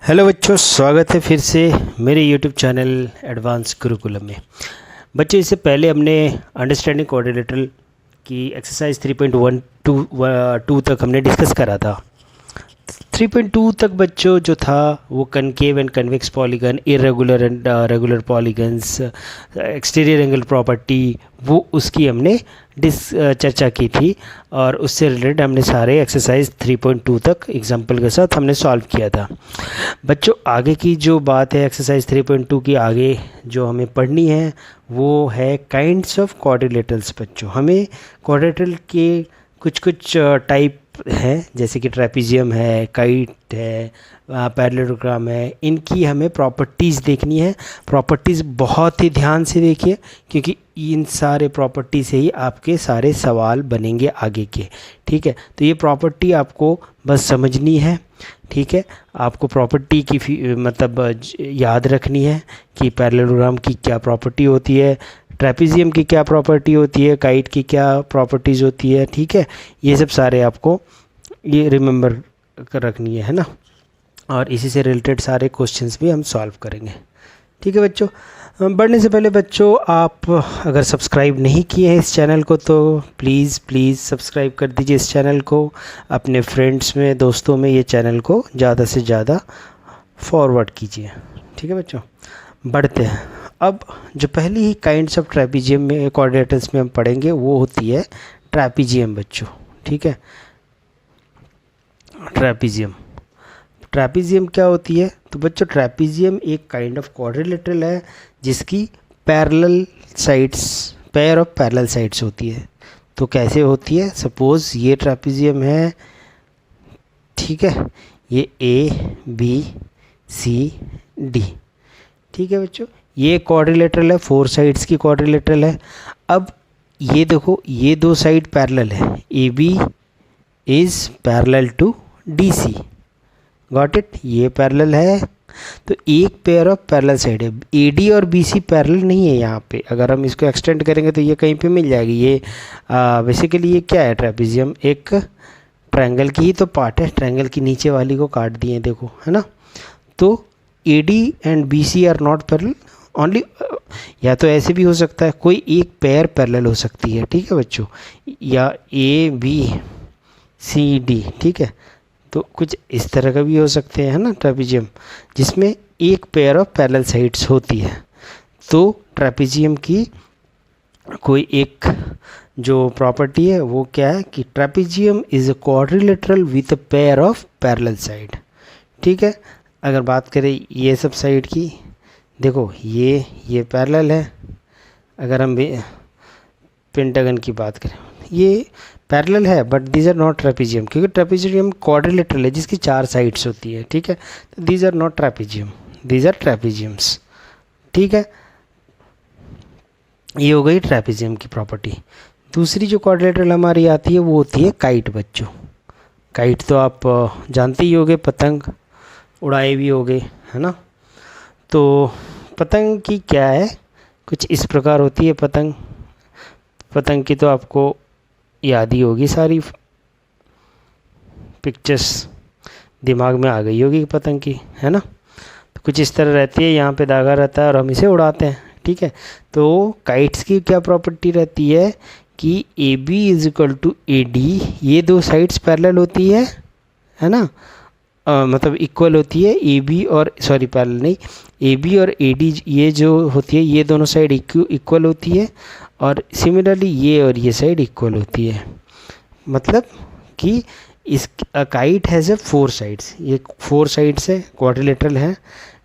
Hello बच्चों, स्वागत है फिर से मेरे यूट्यूब चैनल एडवांस गुरुकुलम में। बच्चों, इससे पहले हमने अंडरस्टैंडिंग क्वाड्रिलेटरल की एक्सरसाइज 3.1 तक हमने डिस्कस करा था। 3.2 तक बच्चों जो था वो concave and convex polygon, irregular and regular polygons, exterior angle property, वो उसकी हमने चर्चा की थी और उससे रिलेटेड हमने सारे एक्सरसाइज 3.2 तक एग्जाम्पल के साथ हमने सॉल्व किया था। बच्चों, आगे की जो बात है एक्सरसाइज 3.2 की, आगे जो हमें पढ़नी है वो है काइंड्स ऑफ क्वाड्रिलेटरल्स। बच्चों, हमें क्वाड्रिलेटरल के कुछ टाइप हैं, जैसे कि ट्रेपीजियम है, काइट है, पैरेललोग्राम है। इनकी हमें प्रॉपर्टीज़ देखनी है। प्रॉपर्टीज़ बहुत ही ध्यान से देखिए, क्योंकि इन सारे प्रॉपर्टी से ही आपके सारे सवाल बनेंगे आगे के। ठीक है, तो ये प्रॉपर्टी आपको बस समझनी है। ठीक है, आपको प्रॉपर्टी की मतलब याद रखनी है कि पैरेललोग्राम की क्या प्रॉपर्टी होती है, ट्रेपीजियम की क्या प्रॉपर्टी होती है, काइट की क्या प्रॉपर्टीज़ होती है। ठीक है, ये सब सारे आपको ये रिमेंबर कर रखनी है ना, और इसी से रिलेटेड सारे क्वेश्चंस भी हम सॉल्व करेंगे। ठीक है बच्चों, बढ़ने से पहले बच्चों, आप अगर सब्सक्राइब नहीं किए हैं इस चैनल को तो प्लीज़ सब्सक्राइब कर दीजिए इस चैनल को। अपने फ्रेंड्स में, दोस्तों में ये चैनल को ज़्यादा से ज़्यादा फॉरवर्ड कीजिए। ठीक है बच्चों, बढ़ते हैं। अब जो पहली ही काइंड्स ऑफ ट्रेपीजियम में क्वाड्रिलेटरल्स में हम पढ़ेंगे वो होती है ट्रेपीजियम बच्चों। ठीक है, ट्रेपीजियम क्या होती है? तो बच्चों, ट्रेपीजियम एक काइंड ऑफ क्वाड्रिलेटरल है जिसकी parallel sides, pair of parallel sides होती है। तो कैसे होती है? सपोज ये ट्रेपीजियम है, ठीक है, ये ए बी सी डी। ठीक है बच्चों, ये क्वाड्रिलेटरल है, 4 साइड्स की क्वाड्रिलेटरल है। अब ये देखो, ये दो साइड पैरेलल है, A B is parallel to D C. Got it? ये पैरेलल है, तो एक पेयर ऑफ पैरेलल साइड है। ए डी और बी सी पैरेलल नहीं है यहाँ पे। अगर हम इसको एक्सटेंड करेंगे तो ये कहीं पे मिल जाएगी। ये बेसिकली ये क्या है? ट्रेपीजियम एक ट्रायंगल की ही तो पार्ट है। ट्रायंगल की नीचे वाली को काट दिए, देखो, है ना। तो A D and B C are not parallel only. या तो ऐसे भी हो सकता है, कोई एक पेयर पैरेलल हो सकती है। ठीक है बच्चों, या ए बी सी डी। ठीक है, तो कुछ इस तरह का भी हो सकते हैं, है ना, ट्रेपीजियम जिसमें एक पेयर ऑफ पैरेलल साइड्स होती है। तो ट्रेपीजियम की कोई एक जो प्रॉपर्टी है वो क्या है कि trapezium is a quadrilateral with a pair of parallel side. ठीक है, अगर बात करें ये सब साइड की, देखो ये पैरेलल है। अगर हम पेंटागन की बात करें, ये पैरेलल है, but these are not trapezium, क्योंकि ट्रेपीजियम क्वाड्रिलेटरल है जिसकी 4 साइड्स होती है। ठीक है, तो these are not trapezium, these are trapeziums. ठीक है, ये हो गई ट्रेपीजियम की प्रॉपर्टी। दूसरी जो क्वाड्रिलेटरल हमारी आती है वो होती है काइट बच्चों। काइट तो आप जानते ही होंगे, पतंग उड़ाए भी होंगे, है ना। तो पतंग की क्या है, कुछ इस प्रकार होती है पतंग। पतंग की तो आपको याद ही होगी, सारी पिक्चर्स दिमाग में आ गई होगी पतंग की, है ना। तो कुछ इस तरह रहती है, यहाँ पे धागा रहता है और हम इसे उड़ाते हैं। ठीक है, तो काइट्स की क्या प्रॉपर्टी रहती है कि A B is equal to A D, ये दो साइड्स पैरेलल होती है ना, मतलब इक्वल होती है। ए बी और सॉरी पैरेलल नहीं, ए बी और ए डी ये जो होती है, ये दोनों साइड इक्वल होती है, और सिमिलरली ये और ये साइड इक्वल होती है। मतलब कि इस काइट हैज़ ए 4 साइड्स, ये 4 साइड्स है, क्वाड्रिलेटरल है।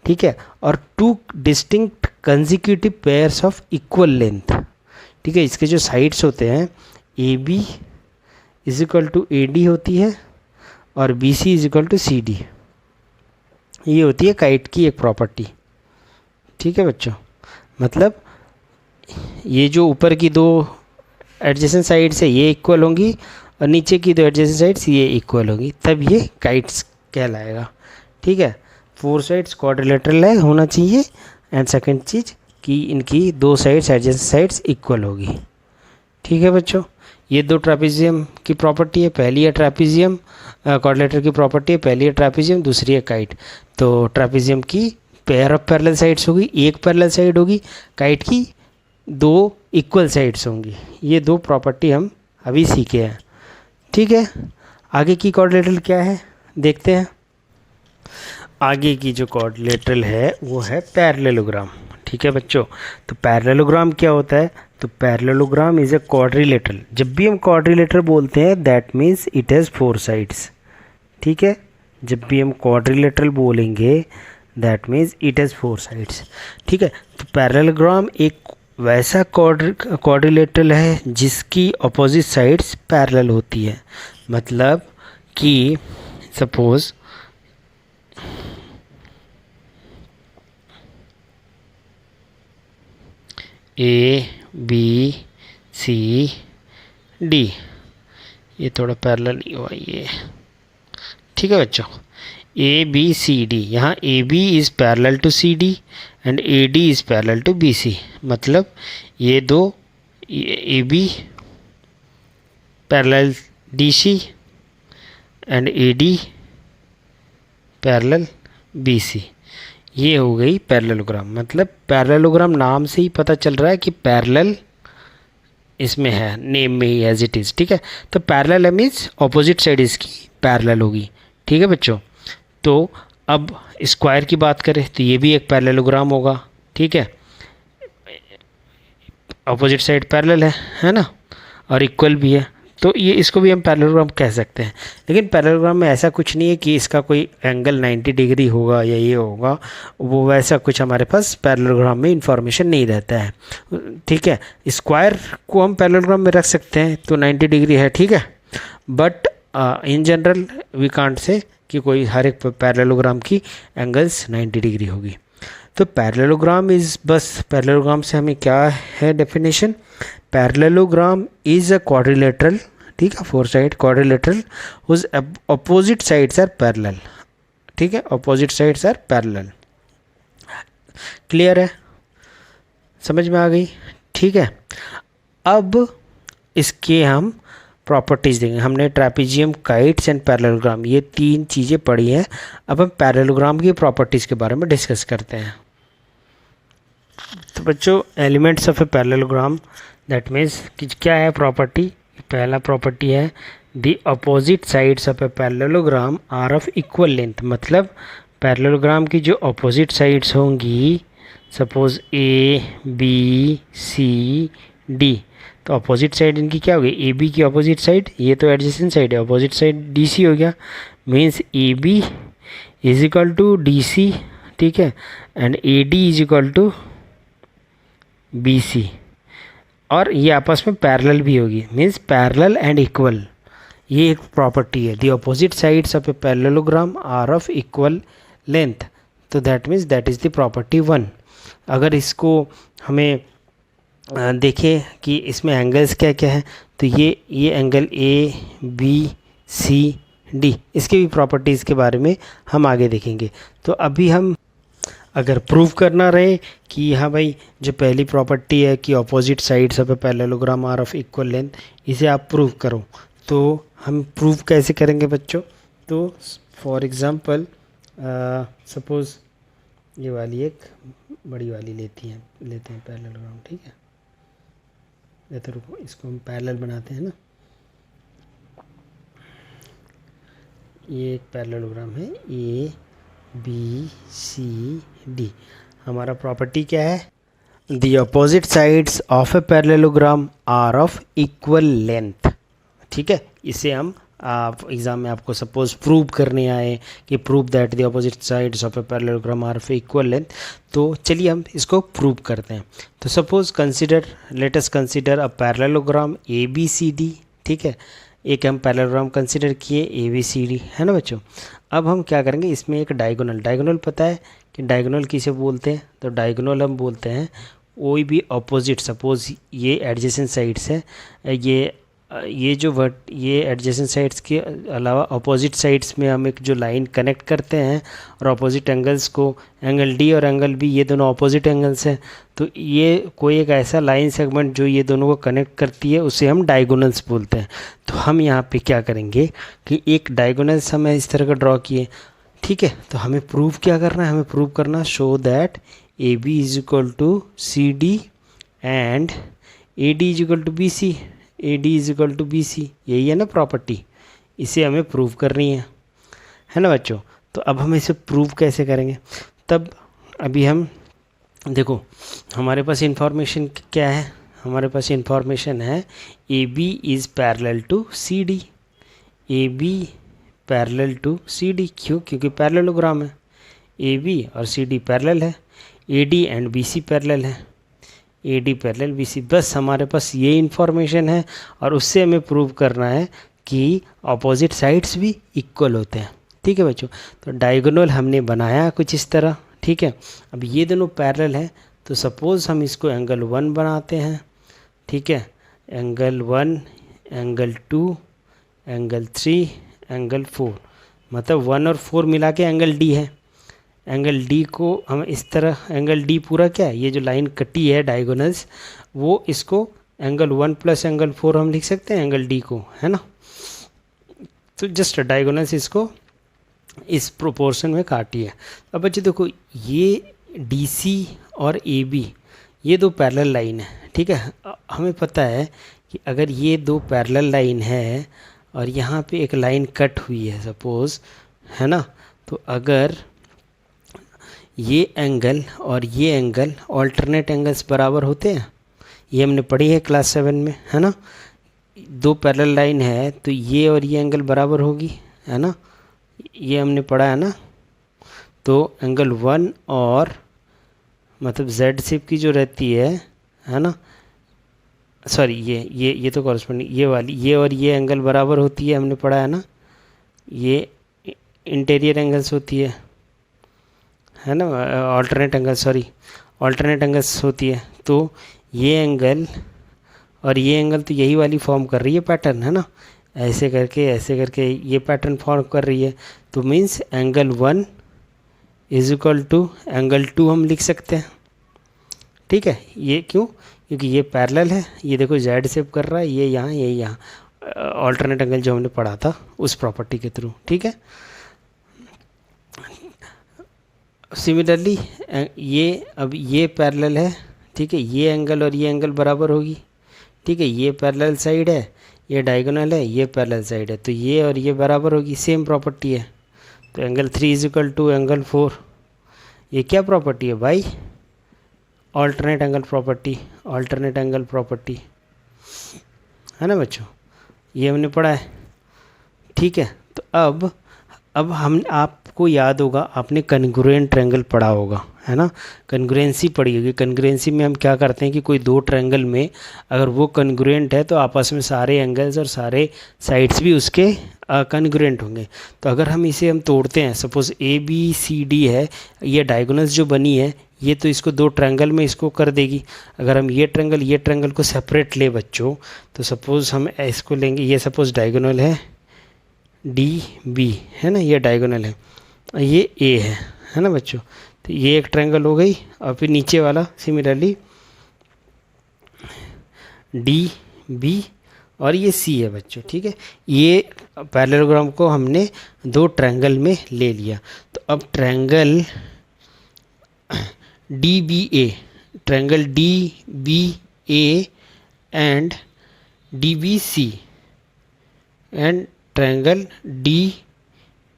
ठीक है, और 2 distinct consecutive pairs of equal length. ठीक है, इसके जो साइड्स होते हैं, A B is equal to A D होती है और B C is equal to C D. ये होती है काइट की एक प्रॉपर्टी। ठीक है बच्चों, मतलब ये जो ऊपर की दो एडजेसेंट साइड्स है ये इक्वल होंगी और नीचे की दो एडजेसेंट साइड्स ये इक्वल होंगी, तब ये काइट्स कहलाएगा। ठीक है, 4 साइड्स क्वाड्रिलेटरल है होना चाहिए, एंड सेकंड चीज़ कि इनकी 2 साइड्स एडजेसेंट साइड्स इक्वल होगी। ठीक है बच्चों, ये दो ट्रापेजियम की प्रॉपर्टी है, पहली है ट्रापेजियम क्वाड्रिलेटरल की प्रॉपर्टी है, पहली है ट्रापेजियम, दूसरी है काइट। तो ट्रापेजियम की पेयर ऑफ पैरेलल साइड्स होगी, एक पैरेलल साइड होगी, काइट की दो इक्वल साइड्स होंगी। ये दो प्रॉपर्टी हम अभी सीखे हैं, ठीक है। आगे की क्वाड्रिलेटरल क्या है देखते हैं। आगे की जो क्वाड्रिलेटरल है वो है पैरेललोग्राम, ठीक है बच्चों। तो पैरेललोग्राम क्या होता है, तो पैरेललोग्राम इज़ अ क्वाड्रिलेटरल। जब भी हम क्वाड्रिलेटरल बोलते हैं that means it has 4 sides, ठीक है। जब भी हम क्वाड्रिलेटरल बोलेंगे that means it has 4 sides, ठीक है। तो पैरेललोग्राम एक वैसा क्वाड्रिलेटरल है जिसकी अपोजिट साइड्स पैरेलल होती है। मतलब कि suppose A B C D, ये थोड़ा पैरेलल नहीं हुआ ये, ठीक है बच्चों। ए बी सी डी, यहाँ A B is parallel to C D and A D is parallel to B C. मतलब ये दो A B parallel D C and A D parallel B C, ये हो गई पैरेललोग्राम। मतलब पैरेललोग्राम नाम से ही पता चल रहा है कि पैरेलल इसमें है, नेम में ही एज इट इज़, ठीक है। तो पैरेलल मीन्स ऑपोजिट साइड इसकी पैरेलल होगी, ठीक है बच्चों। तो अब स्क्वायर की बात करें तो ये भी एक पैरेललोग्राम होगा, ठीक है। ऑपोजिट साइड पैरेलल है ना, और इक्वल भी है, तो ये इसको भी हम पैरेललोग्राम कह सकते हैं। लेकिन पैरेललोग्राम में ऐसा कुछ नहीं है कि इसका कोई एंगल 90 डिग्री होगा या ये होगा, वो वैसा कुछ हमारे पास पैरेललोग्राम में इंफॉर्मेशन नहीं रहता है, ठीक है। स्क्वायर को हम पैरेललोग्राम में रख सकते हैं तो 90 डिग्री है, ठीक है। But in general we can't say कि कोई हर एक पैरेललोग्राम की एंगल्स 90 डिग्री होगी। तो पैरेललोग्राम इज़, बस पैरेललोग्राम से हमें क्या है definition, parallelogram is a quadrilateral, ठीक है, 4 side quadrilateral whose opposite sides are parallel, ठीक है, opposite sides are parallel. Clear है, समझ में आ गई, ठीक है। अब इसके हम प्रॉपर्टीज़ देंगे। हमने ट्रापेजियम, काइट्स एंड पैरेललोग्राम ये 3 चीज़ें पढ़ी हैं। अब हम पैरेललोग्राम की प्रॉपर्टीज़ के बारे में डिस्कस करते हैं। तो बच्चों elements of a parallelogram that means कि क्या है प्रॉपर्टी, पहला प्रॉपर्टी है the opposite sides of a parallelogram are of equal length. मतलब पैरेललोग्राम की जो अपोजिट साइड्स होंगी, suppose A B C D, तो अपोजिट साइड इनकी क्या होगी, ए बी की अपोजिट साइड, ये तो एडजेसेंट साइड है, अपोजिट साइड डी सी हो गया, means A B is equal to D C, ठीक है, and A D is equal to B C. और ये आपस में पैरेलल भी होगी, मीन्स पैरेलल एंड इक्वल, ये एक प्रॉपर्टी है। The opposite sides of a parallelogram are of equal length, तो that means that is the property 1। अगर इसको हमें देखें कि इसमें एंगल्स क्या क्या है, तो ये angle A B C D, इसके भी प्रॉपर्टीज़ के बारे में हम आगे देखेंगे। तो अभी हम अगर प्रूव करना रहे कि हाँ भाई जो पहली प्रॉपर्टी है कि opposite sides of a parallelogram are of equal length, इसे आप प्रूव करो, तो हम प्रूव कैसे करेंगे बच्चों। तो फॉर एग्ज़ाम्पल सपोज़ ये वाली एक बड़ी वाली लेते हैं पैरेललोग्राम, ठीक है। तो रुको, इसको हम पैरेलल बनाते हैं ना। ये एक पैरेललोग्राम है ए बी सी डी। हमारा प्रॉपर्टी क्या है, the opposite sides of a parallelogram are of equal length, ठीक है। इसे हम एग्ज़ाम में आपको सपोज प्रूव करने आए कि prove that the opposite sides of a parallelogram are of equal length, तो चलिए हम इसको प्रूव करते हैं। तो suppose consider, let us consider a parallelogram A B C D, ठीक है। एक हम पैरेललोग्राम कंसिडर किए ए बी सी डी, है ना बच्चों। अब हम क्या करेंगे, इसमें एक डायगोनल पता है कि डायगोनल किसे बोलते हैं, तो डायगोनल हम बोलते हैं कोई भी अपोजिट, सपोज ये एडजेसेंट साइड्स है, ये ये जो ये एडजेसेंट साइड्स के अलावा अपोजिट साइड्स में हम एक जो लाइन कनेक्ट करते हैं और अपोजिट एंगल्स को, एंगल डी और एंगल बी ये दोनों अपोजिट एंगल्स हैं, तो ये कोई एक ऐसा लाइन सेगमेंट जो ये दोनों को कनेक्ट करती है उसे हम डायगोनल्स बोलते हैं। तो हम यहाँ पे क्या करेंगे कि एक डायगोनल्स हमें इस तरह का ड्रॉ किए, ठीक है। तो हमें प्रूव क्या करना है, हमें प्रूव करना show that A B is equal to C D and A D is equal to B C, A D is equal to B C, यही है ना प्रॉपर्टी, इसे हमें प्रूव करनी है ना बच्चों। तो अब हम इसे प्रूव कैसे करेंगे, तब अभी हम देखो हमारे पास इंफॉर्मेशन क्या है, हमारे पास इंफॉर्मेशन है A B is parallel to C D, A B parallel to C D, क्यों, क्योंकि पैरेललोग्राम है, ए बी और सी डी पैरेलल है, A D and B C parallel है, A D parallel B C, बस हमारे पास ये इन्फॉर्मेशन है और उससे हमें प्रूव करना है कि ऑपोजिट साइड्स भी इक्वल होते हैं, ठीक है बच्चों। तो डायगोनल हमने बनाया कुछ इस तरह, ठीक है। अब ये दोनों पैरेलल हैं तो सपोज़ हम इसको एंगल 1 बनाते हैं, ठीक है, एंगल 1, एंगल 2, एंगल 3, एंगल 4, मतलब 1 और 4 मिला के एंगल डी है। एंगल डी को हम इस तरह, एंगल डी पूरा क्या है, ये जो लाइन कटी है डायगोनल्स, वो इसको एंगल 1 प्लस एंगल 4 हम लिख सकते हैं एंगल डी को, है ना। तो जस्ट डायगोनल्स इसको इस प्रोपोर्शन में काटी है। अब बच्चे देखो ये डी सी और ए बी ये दो पैरेलल लाइन है, ठीक है। हमें पता है कि अगर ये दो पैरेलल लाइन है और यहाँ पे एक लाइन कट हुई है सपोज़, है ना, तो अगर ये एंगल और ये एंगल ऑल्टरनेट एंगल्स बराबर होते हैं, ये हमने पढ़ी है क्लास 7 में, है ना। दो पैरेलल लाइन है तो ये और ये एंगल बराबर होगी, है ना, ये हमने पढ़ा है ना। तो एंगल 1 और मतलब जेड शेप की जो रहती है ना, सॉरी ये तो कॉरस्पॉन्डिंग ये वाली, ये और ये एंगल बराबर होती है, हमने पढ़ा है ना, ये इंटीरियर एंगल्स होती है ना, alternate angle, sorry alternate angles होती है। तो ये एंगल और ये एंगल तो यही वाली फॉर्म कर रही है पैटर्न, है ना, ऐसे करके ये पैटर्न फॉर्म कर रही है। तो means angle 1 is equal to angle 2 हम लिख सकते हैं, ठीक है। ये क्यों, क्योंकि ये पैरेलल है, ये देखो जेड शेप कर रहा है, ये यहाँ ऑल्टरनेट एंगल जो हमने पढ़ा था उस प्रॉपर्टी के थ्रू, ठीक है। सिमिलरली ये अब ये पैरेलल है, ठीक है, ये एंगल और ये एंगल बराबर होगी, ठीक है, ये पैरेलल साइड है, ये डायगोनल है, ये पैरेलल साइड है, तो ये और ये बराबर होगी, सेम प्रॉपर्टी है। तो angle 3 is equal to angle 4, ये क्या प्रॉपर्टी है भाई, alternate angle property, alternate angle property, है ना बच्चों, ये हमने पढ़ा है, ठीक है। तो अब हम आपको याद होगा आपने कन्ग्रुएंट ट्रायंगल पढ़ा होगा, है ना, कन्ग्रुएंसी पढ़ी होगी। कन्ग्रुएंसी में हम क्या करते हैं कि कोई दो ट्रायंगल में अगर वो कन्ग्रुएंट है तो आपस में सारे एंगल्स और सारे साइड्स भी उसके कन्ग्रुएंट होंगे। तो अगर हम इसे तोड़ते हैं, suppose A B C D है, ये डायगोनल्स जो बनी है ये तो इसको दो ट्रायंगल में इसको कर देगी। अगर हम ये ट्रायंगल को सेपरेट ले बच्चों, तो सपोज़ हम इसको लेंगे, ये सपोज़ डायगोनल है डी बी, है ना, ये डायगोनल है, ये ए है ना बच्चों। तो ये एक ट्रायंगल हो गई, और फिर नीचे वाला सिमिलरली डी बी और ये सी है बच्चों, ठीक है। ये पैरेललोग्राम को हमने दो ट्रायंगल में ले लिया। तो अब triangle D B A, triangle D B A and D B C and triangle D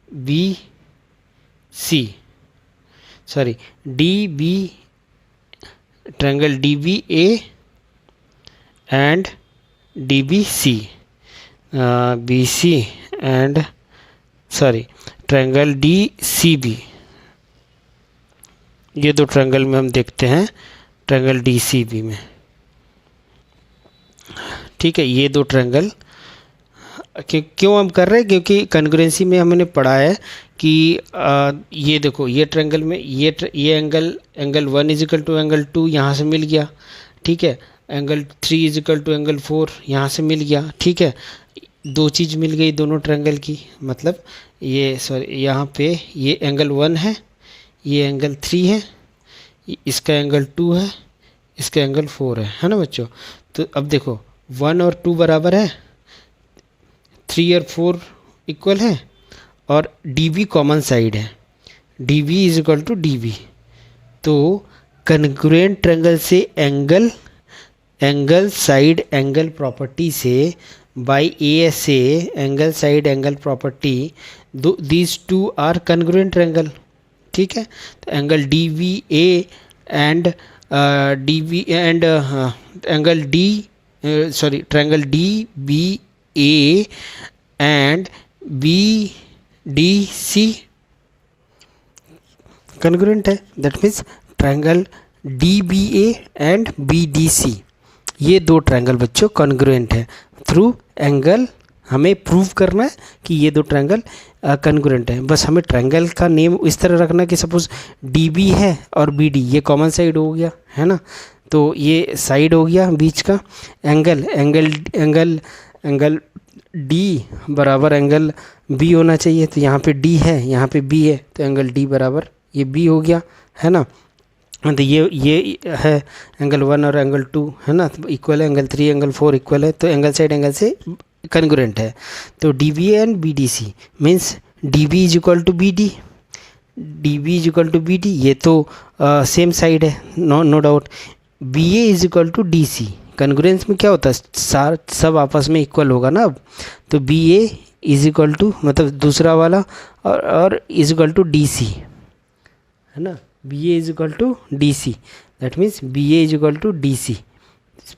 B C, sorry D B, triangle D B A and D B C, B C and sorry triangle D C B, ये दो triangle में हम देखते हैं triangle D C B में, ठीक है। ये दो ट्रायंगल क्यों हम कर रहे हैं, क्योंकि कन्ग्रुएंसी में हमने पढ़ा है कि ये देखो ये ट्रायंगल में ये angle 1 is equal to angle 2 यहाँ से मिल गया, ठीक है। Angle 3 is equal to angle 4 यहाँ से मिल गया, ठीक है। दो चीज़ मिल गई दोनों ट्रायंगल की, मतलब ये सॉरी यहाँ पे ये एंगल 1 है, ये एंगल 3 है, इसका एंगल 2 है, इसका एंगल 4 है ना बच्चों। तो अब देखो 1 और 2 बराबर है, 3 और 4 इक्वल है, और डी बी कॉमन साइड है, D B is equal to D B. तो कन्ग्रुएंट ट्रायंगल से एंगल साइड एंगल प्रॉपर्टी से by ASA angle side angle property these two are congruent triangle, ठीक है। तो angle DVA and angle triangle DBA and BDC congruent है। That means triangle DBA and BDC ये दो triangle बच्चों congruent है। Through angle हमें प्रूव करना है कि ये दो ट्रायंगल कन्ग्रुएंट है। बस हमें ट्रायंगल का नेम इस तरह रखना कि सपोज DB है और BD ये कॉमन साइड हो गया है ना, तो ये साइड हो गया बीच का। एंगल D बराबर एंगल B होना चाहिए, तो यहाँ पे D है यहाँ पे B है, तो एंगल D बराबर ये B हो गया है ना। तो ये है एंगल 1 और एंगल 2 है ना, तो इक्वल है, एंगल 3 एंगल 4 इक्वल है, तो एंगल साइड एंगल से कन्ग्रुएंट है। तो DBA and BDC means DB is equal to BD, DB is equal to BD, ये तो सेम साइड है, no doubt. BA is equal to DC, congruence में क्या होता है सब आपस में इक्वल होगा ना अब, तो BA इज इक्वल टू मतलब दूसरा वाला और इज इक्वल टू DC है ना, BA is equal to DC, that means BA is equal to DC,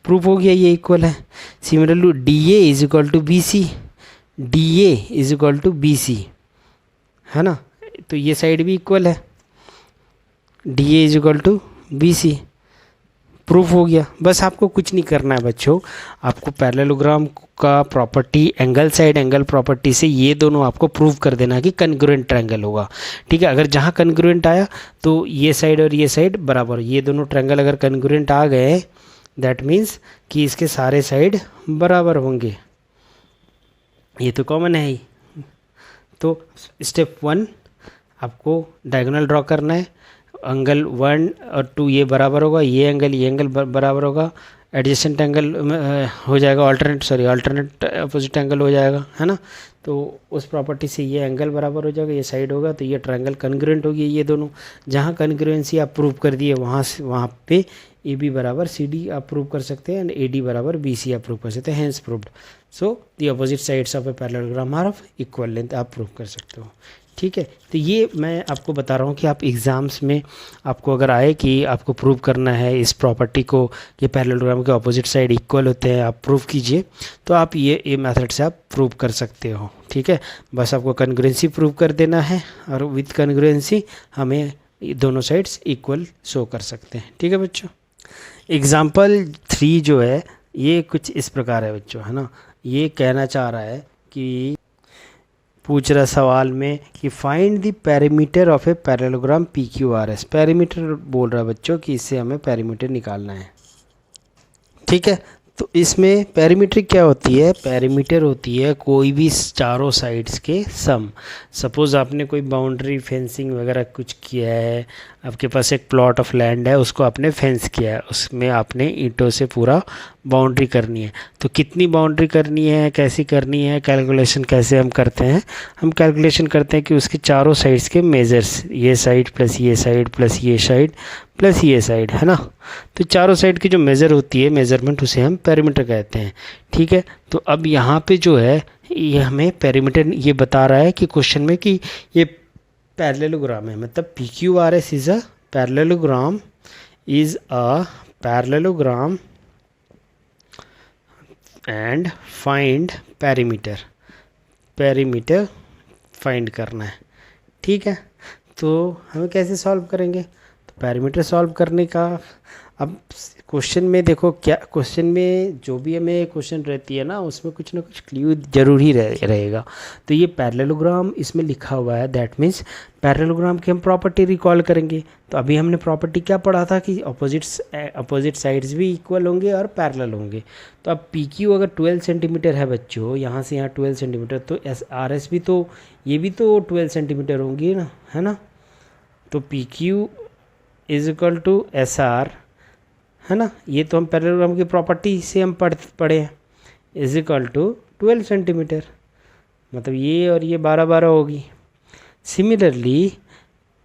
proof हो गया ये इक्वल है। Similarly DA is equal to BC, DA is equal to BC है ना, तो ये साइड भी इक्वल है, DA is equal to BC, proof हो गया। बस आपको कुछ नहीं करना है बच्चों, आपको पैरेललोग्राम का property angle side angle property से ये दोनों आपको प्रूव कर देना कि कन्ग्रुएंट ट्रायंगल होगा, ठीक है। अगर जहाँ कन्ग्रुएंट आया तो ये साइड और ये साइड बराबर, ये दोनों ट्रायंगल अगर कन्ग्रुएंट आ गए दैट मीन्स कि इसके सारे साइड बराबर होंगे, ये तो कॉमन है ही। तो स्टेप 1 आपको डायगोनल ड्रॉ करना है, एंगल 1 और 2 ये बराबर होगा, ये एंगल बराबर होगा, एडजेसेंट एंगल हो जाएगा, अल्टरनेट अपोजिट एंगल हो जाएगा है ना। तो उस प्रॉपर्टी से ये एंगल बराबर हो जाएगा, ये साइड होगा, तो ये ट्रायंगल कन्ग्रुएंट होगी ये दोनों। जहाँ कन्ग्रुएंसी आप प्रूव कर दिए वहाँ पे AB बराबर CD आप प्रूव कर सकते हैं एंड AD बराबर BC आप प्रूव कर सकते हैं, hence proved. So the opposite sides of a parallelogram are of equal length आप प्रूव कर सकते हो, ठीक है। तो ये मैं आपको बता रहा हूँ कि आप एग्ज़ाम्स में आपको अगर आए कि आपको प्रूव करना है इस प्रॉपर्टी को कि पैरेललोग्राम के अपोजिट साइड इक्वल होते हैं, आप प्रूव कीजिए, तो आप ये मेथड से आप प्रूव कर सकते हो, ठीक है। बस आपको कन्ग्रुएंसी प्रूव कर देना है और विद कन्ग्रुएंसी हमें दोनों साइड्स इक्वल शो कर सकते हैं, ठीक है बच्चों। एग्ज़ाम्पल 3 जो है ये कुछ इस प्रकार है बच्चों, है ना। ये कहना चाह रहा है कि पूछ रहा सवाल में कि find the perimeter of a parallelogram PQRS, perimeter बोल रहा है बच्चों कि इससे हमें पेरीमीटर निकालना है, ठीक है। तो इसमें पेरीमीटर क्या होती है, पेरीमीटर होती है कोई भी चारों साइड्स के सम। सपोज़ आपने कोई बाउंड्री फेंसिंग वगैरह कुछ किया है, आपके पास एक प्लॉट ऑफ लैंड है, उसको आपने फेंस किया है, उसमें आपने ईंटों से पूरा बाउंड्री करनी है। तो कितनी बाउंड्री करनी है, कैसी करनी है, कैलकुलेशन कैसे हम करते हैं, हम कैलकुलेशन करते हैं कि उसके चारों साइड्स के मेजर्स, ये साइड प्लस ये साइड प्लस ये साइड प्लस ये साइड है ना। तो चारों साइड की जो मेज़र होती है मेज़रमेंट उसे हम पेरीमीटर कहते हैं, ठीक है। तो अब यहाँ पे जो है ये हमें पेरीमीटर ये बता रहा है कि क्वेश्चन में कि ये पैरेललोग्राम है, मतलब PQRS is a parallelogram and find perimeter find करना है, ठीक है। तो हमें कैसे सॉल्व करेंगे, तो पैरामीटर सॉल्व करने का, अब क्वेश्चन में देखो क्या, क्वेश्चन में जो भी हमें क्वेश्चन रहती है ना उसमें कुछ ना कुछ क्लू जरूर ही रहेगा। तो ये पैरेललोग्राम इसमें लिखा हुआ है, दैट मीन्स पैरेललोग्राम की हम प्रॉपर्टी रिकॉल करेंगे। तो अभी हमने प्रॉपर्टी क्या पढ़ा था कि अपोजिट साइड्स भी इक्वल होंगे और पैरेलल होंगे। तो अब पी क्यू अगर 12 सेंटीमीटर है बच्चों, यहाँ से यहाँ 12 सेंटीमीटर, तो आर एस भी तो ये भी तो 12 सेंटीमीटर होंगी ना, है ना। तो P Q is equal to S R, है ना, ये तो हम पैरेललोग्राम की प्रॉपर्टी से हम पढ़े हैं, इज इक्वल टू 12 सेंटीमीटर, मतलब ये और ये 12 होगी। सिमिलरली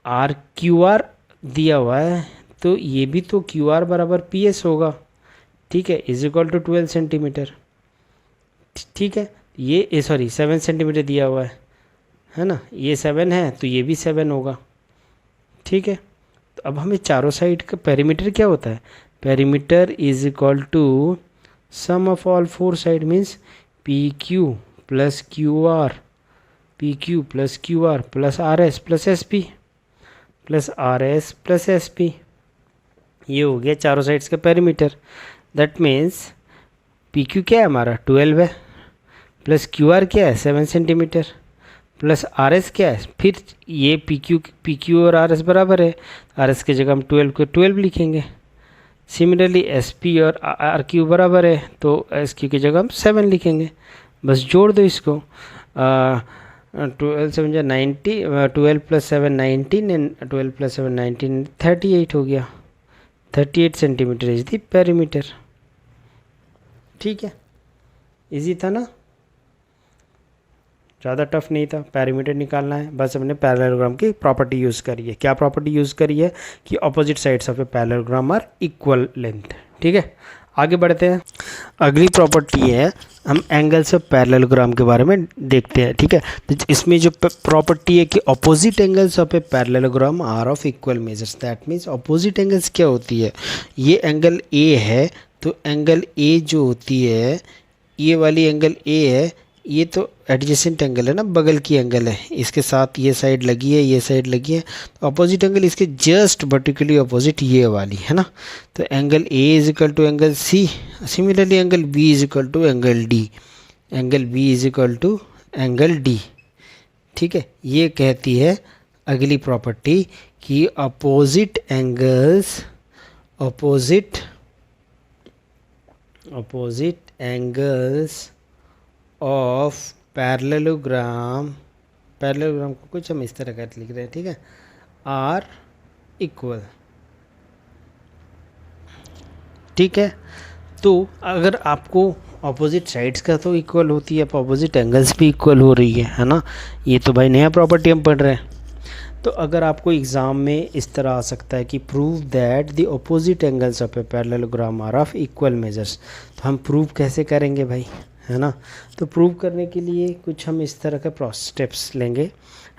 आर क्यू आर दिया हुआ है, तो ये भी तो क्यू आर बराबर पी एस होगा, ठीक है, इज इक्वल टू 12 सेंटीमीटर, ठीक है। ये सॉरी 7 सेंटीमीटर दिया हुआ है ना, ये 7 है तो ये भी 7 होगा, ठीक है। तो अब हमें चारों साइड का पेरीमीटर क्या होता है, perimeter is equal to sum of all 4 side, means P Q plus Q R, P Q plus Q R plus R S plus S P, plus R S plus S P, ये हो गया चारों sides का perimeter. That means P Q क्या है हमारा 12 है, plus Q are क्या है 7 सेंटीमीटर, प्लस आर एस क्या है, फिर ये पी क्यू और आर एस बराबर है, आर एस की जगह हम 12 को 12 लिखेंगे। सिमिलरली एस पी और आर क्यू बराबर है, तो एस क्यू की जगह हम 7 लिखेंगे, बस जोड़ दो इसको। 12 7 90, 12 प्लस 7 19 एंड 12 प्लस 7 19 38 हो गया, 38 सेंटीमीटर इज द पेरीमीटर, ठीक है। इजी था ना, ज़्यादा टफ नहीं था, पेरीमीटर निकालना है, बस हमने पैरेललोग्राम की प्रॉपर्टी यूज़ करी है। क्या प्रॉपर्टी यूज़ करी है कि opposite sides of a parallelogram are equal length, ठीक है। आगे बढ़ते हैं, अगली प्रॉपर्टी है, हम एंगल्स ऑफ पैरेललोग्राम के बारे में देखते हैं, ठीक है। तो इसमें जो प्रॉपर्टी है कि opposite angles of a parallelogram are of equal measures, that means opposite angles क्या होती है, ये एंगल ए है, तो एंगल ए जो होती है, ये वाली एंगल ए है, ये तो एडजेसेंट एंगल है ना, बगल की एंगल है, इसके साथ ये साइड लगी है, ये साइड लगी है, तो अपोजिट एंगल इसके जस्ट वर्टिकली अपोजिट ये वाली है ना। तो angle A is equal to angle C, similarly angle B is equal to angle D, angle B is equal to angle D, ठीक है। ये कहती है अगली प्रॉपर्टी कि अपोजिट एंगल्स ऑफ पैरेललोग्राम को कुछ हम इस तरह का लिख रहे हैं, ठीक है, आर इक्वल, ठीक है। तो अगर आपको अपोजिट साइड्स का तो इक्वल होती है, अपोजिट एंगल्स भी इक्वल हो रही है ना, ये तो भाई नया प्रॉपर्टी हम पढ़ रहे हैं। तो अगर आपको एग्ज़ाम में इस तरह आ सकता है कि prove that the opposite angles of a parallelogram are of equal measures, तो हम प्रूव कैसे करेंगे भाई, है ना। तो प्रूव करने के लिए कुछ हम इस तरह के स्टेप्स लेंगे,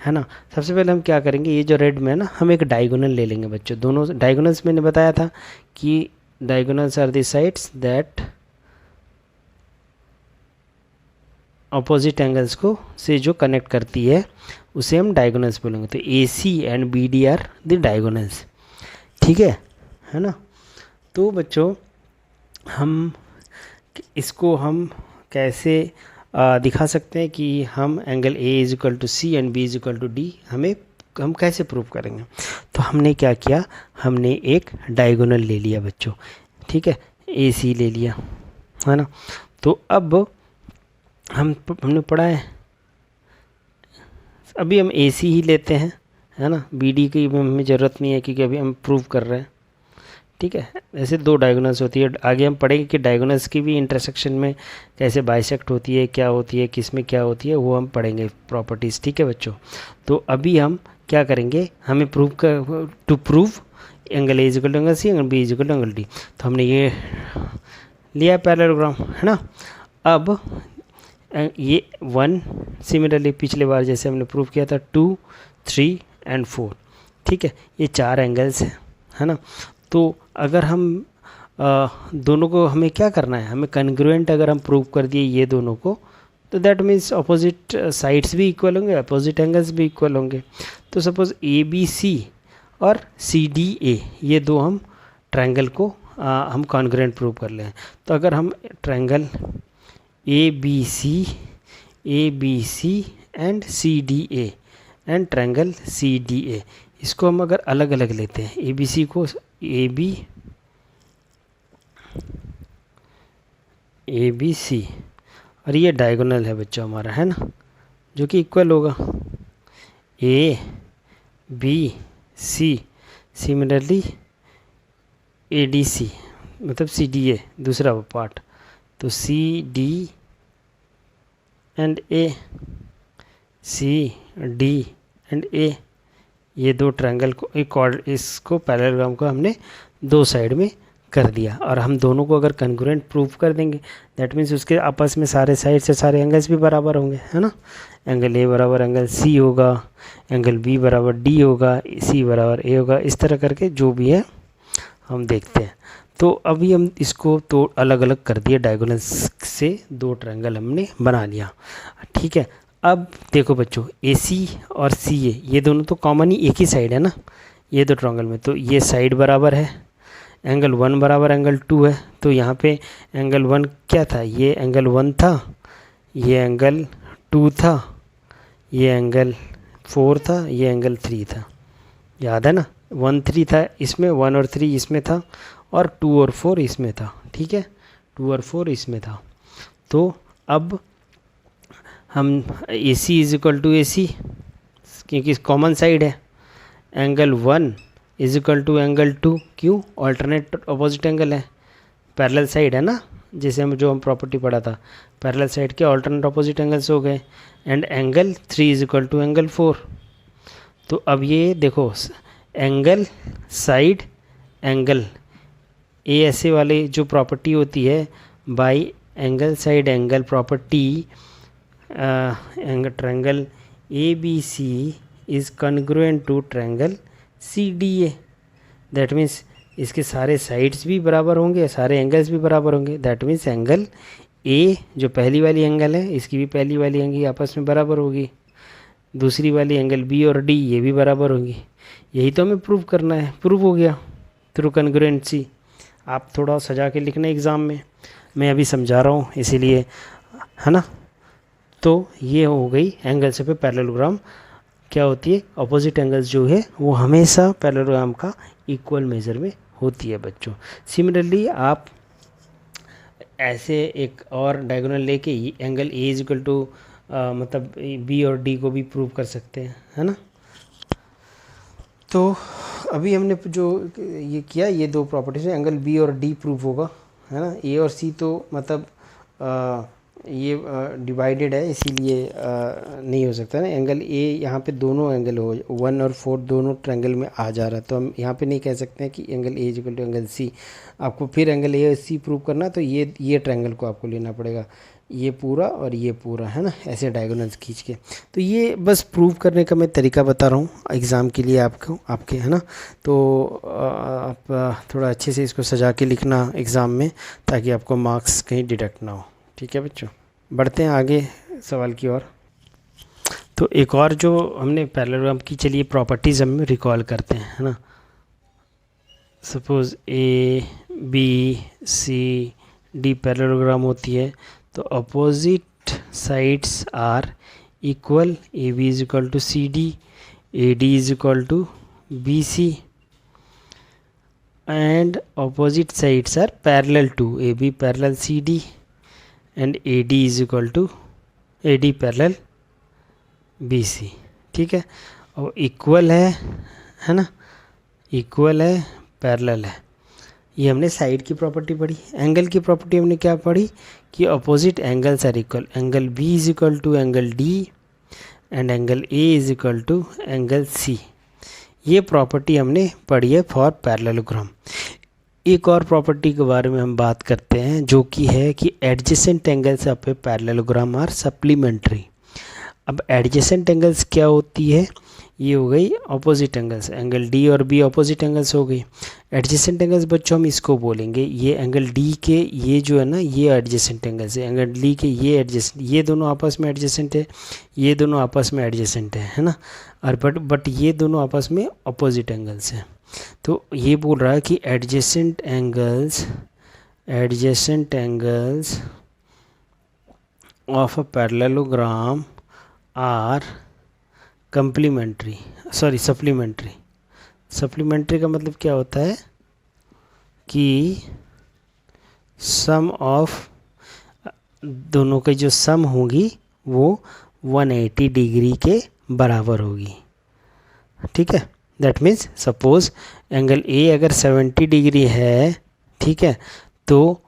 है ना। सबसे पहले हम क्या करेंगे, ये जो रेड में है ना, हम एक डायगोनल ले लेंगे बच्चों, दोनों डायगोनल्स मैंने बताया था कि diagonals are the sides that opposite angles को से जो कनेक्ट करती है उसे हम डायगोनल्स बोलेंगे। तो A C and B D are the diagonals, ठीक है ना। तो बच्चों हम इसको हम कैसे दिखा सकते हैं कि हम angle A is equal to C and B is equal to D हम कैसे प्रूव करेंगे। तो हमने क्या किया, हमने एक डायगोनल ले लिया बच्चों, ठीक है, ए सी ले लिया, है ना। तो अब हमने पढ़ा है, अभी हम ए सी ही लेते हैं, है ना, बी डी की हमें ज़रूरत नहीं है क्योंकि अभी हम प्रूव कर रहे हैं, ठीक है। ऐसे दो डायगोनल्स होती है, आगे हम पढ़ेंगे कि डायगोनल्स की भी इंटरसेक्शन में कैसे बाइसेक्ट होती है, क्या होती है, किस में क्या होती है, वो हम पढ़ेंगे प्रॉपर्टीज़, ठीक है बच्चों। तो अभी हम क्या करेंगे, हमें to prove angle A equal to angle C, angle B equal to angle D, तो हमने ये लिया पैरेललोग्राम, है ना। अब ये 1, सिमिलरली पिछले बार जैसे हमने प्रूव किया था 2, 3 एंड 4, ठीक है, ये 4 एंगल्स हैं, है ना। तो अगर हम दोनों को हमें क्या करना है, हमें कन्ग्रुएंट अगर हम प्रूव कर दिए ये दोनों को, तो दैट मीन्स अपोजिट साइड्स भी इक्वल होंगे, अपोजिट एंगल्स भी इक्वल होंगे। तो सपोज ए बी सी और CDA, ये दो हम ट्रायंगल को हम कॉन्ग्रुएंट प्रूव कर लें। तो अगर हम triangle ABC and CDA and triangle CDA, इसको हम अगर अलग अलग लेते हैं, ABC को ABC और ये डायगोनल है बच्चों हमारा, है ना, जो कि इक्वल होगा ABC, सिमिलरली ADC मतलब CDA दूसरा पार्ट, तो CD and A, CD and A, ये दो ट्रायंगल को इसको पैरेललोग्राम को हमने दो साइड में कर दिया। और हम दोनों को अगर कॉन्ग्रुएंट प्रूव कर देंगे, दैट मीन्स उसके आपस में सारे साइड से सारे एंगल्स भी बराबर होंगे, है ना। एंगल A बराबर एंगल C होगा, एंगल B बराबर D होगा, C बराबर A होगा, इस तरह करके जो भी है हम देखते हैं। तो अभी हम इसको तो अलग अलग कर दिए, डायगोनल से दो ट्रायंगल हमने बना लिया, ठीक है। अब देखो बच्चों, AC और CA ये दोनों तो कॉमन ही एक ही साइड है ना, ये दो ट्रायंगल में, तो ये साइड बराबर है, एंगल 1 बराबर एंगल 2 है। तो यहाँ पे एंगल 1 क्या था, ये एंगल 1 था, ये एंगल 2 था, ये एंगल 4 था, ये एंगल 3 था, याद है ना। 1 3 था इसमें, 1 और 3 इसमें था, और 2 और 4 इसमें था, ठीक है, 2 और 4 इसमें था। तो अब हम AC is equal to AC, क्योंकि कॉमन साइड है, angle 1 is equal to angle 2, क्यों, ऑल्टरनेट अपोजिट एंगल है, पैरेलल साइड है ना, जैसे हम प्रॉपर्टी पढ़ा था, पैरेलल साइड के ऑल्टरनेट अपोजिट एंगल्स हो गए। And angle 3 is equal to angle 4। तो अब ये देखो, एंगल साइड एंगल, ये ऐसे वाले जो प्रॉपर्टी होती है by angle side angle property, triangle ABC is congruent to triangle CDA, that means इसके सारे साइड्स भी बराबर होंगे, सारे एंगल्स भी बराबर होंगे, दैट मीन्स एंगल A जो पहली वाली एंगल है, इसकी भी पहली वाली एंगल आपस में बराबर होगी, दूसरी वाली एंगल B और D ये भी बराबर होगी। यही तो हमें प्रूव करना है, प्रूव हो गया थ्रू कॉन्ग्रुएंसी। आप थोड़ा सजा के लिखना एग्ज़ाम में, मैं अभी समझा रहा हूँ इसीलिए, है ना। तो ये हो गई एंगल से पे पैरेललोग्राम क्या होती है, अपोजिट एंगल्स जो है वो हमेशा पैरेललोग्राम का इक्वल मेजर में होती है बच्चों। सिमिलरली आप ऐसे एक और डायगोनल लेके angle A is equal to मतलब B और D को भी प्रूव कर सकते हैं, है ना। तो अभी हमने जो ये किया, ये दो प्रॉपर्टीज है, एंगल B और D प्रूव होगा, है ना। A और C तो मतलब ये डिवाइडेड है, इसीलिए नहीं हो सकता ना। एंगल A यहाँ पे दोनों एंगल हो, 1 और 4 दोनों ट्रायंगल में आ जा रहा है, तो हम यहाँ पे नहीं कह सकते हैं कि angle A equal to angle C। आपको फिर एंगल A और C प्रूव करना, तो ये ट्रायंगल को आपको लेना पड़ेगा, ये पूरा और ये पूरा, है ना, ऐसे डायगोनल्स खींच के। तो ये बस प्रूव करने का मैं तरीका बता रहा हूँ एग्ज़ाम के लिए आपके, है ना। तो आप थोड़ा अच्छे से इसको सजा के लिखना एग्ज़ाम में, ताकि आपको मार्क्स कहीं डिडक्ट ना हो, ठीक है बच्चों। बढ़ते हैं आगे सवाल की ओर। तो एक और जो हमने पैरेललोग्राम की, चलिए प्रॉपर्टीज़ हम रिकॉल करते हैं, है ना। सपोज़ ABCD पैरेललोग्राम होती है, तो opposite sides are equal, AB is equal to CD, AD is equal to BC, and opposite sides are parallel to, AB parallel CD and AD is equal to AD parallel BC, ठीक है। और equal है ना, equal है, parallel है, ये हमने side की प्रॉपर्टी पढ़ी। एंगल की प्रॉपर्टी हमने क्या पढ़ी कि opposite angles are equal, angle B is equal to angle D and angle A is equal to angle C। ये प्रॉपर्टी हमने पढ़ी है फॉर पैरेललोग्राम। एक और प्रॉपर्टी के बारे में हम बात करते हैं, जो कि है कि adjacent angles of a parallelogram are supplementary. अब एडजेसेंट एंगल्स क्या होती है, ये हो गई अपोजिट एंगल्स, एंगल डी और बी अपोजिट एंगल्स हो गई। एडजेसेंट एंगल्स बच्चों हम इसको बोलेंगे, ये एंगल डी के ये जो है ना ये एडजेसेंट एंगल्स है, एंगल डी के ये एडजेसेंट, ये दोनों आपस में एडजेसेंट है, ये दोनों आपस में एडजेसेंट है ना। और बट ये दोनों आपस में अपोजिट एंगल्स हैं। तो ये बोल रहा है कि adjacent angles of a parallelogram are complementary, sorry supplementary. Supplementary का मतलब क्या होता है कि सम ऑफ दोनों की जो सम होगी वो 180 डिग्री के बराबर होगी, ठीक है। That means suppose angle A अगर 70 डिग्री है, ठीक है, तो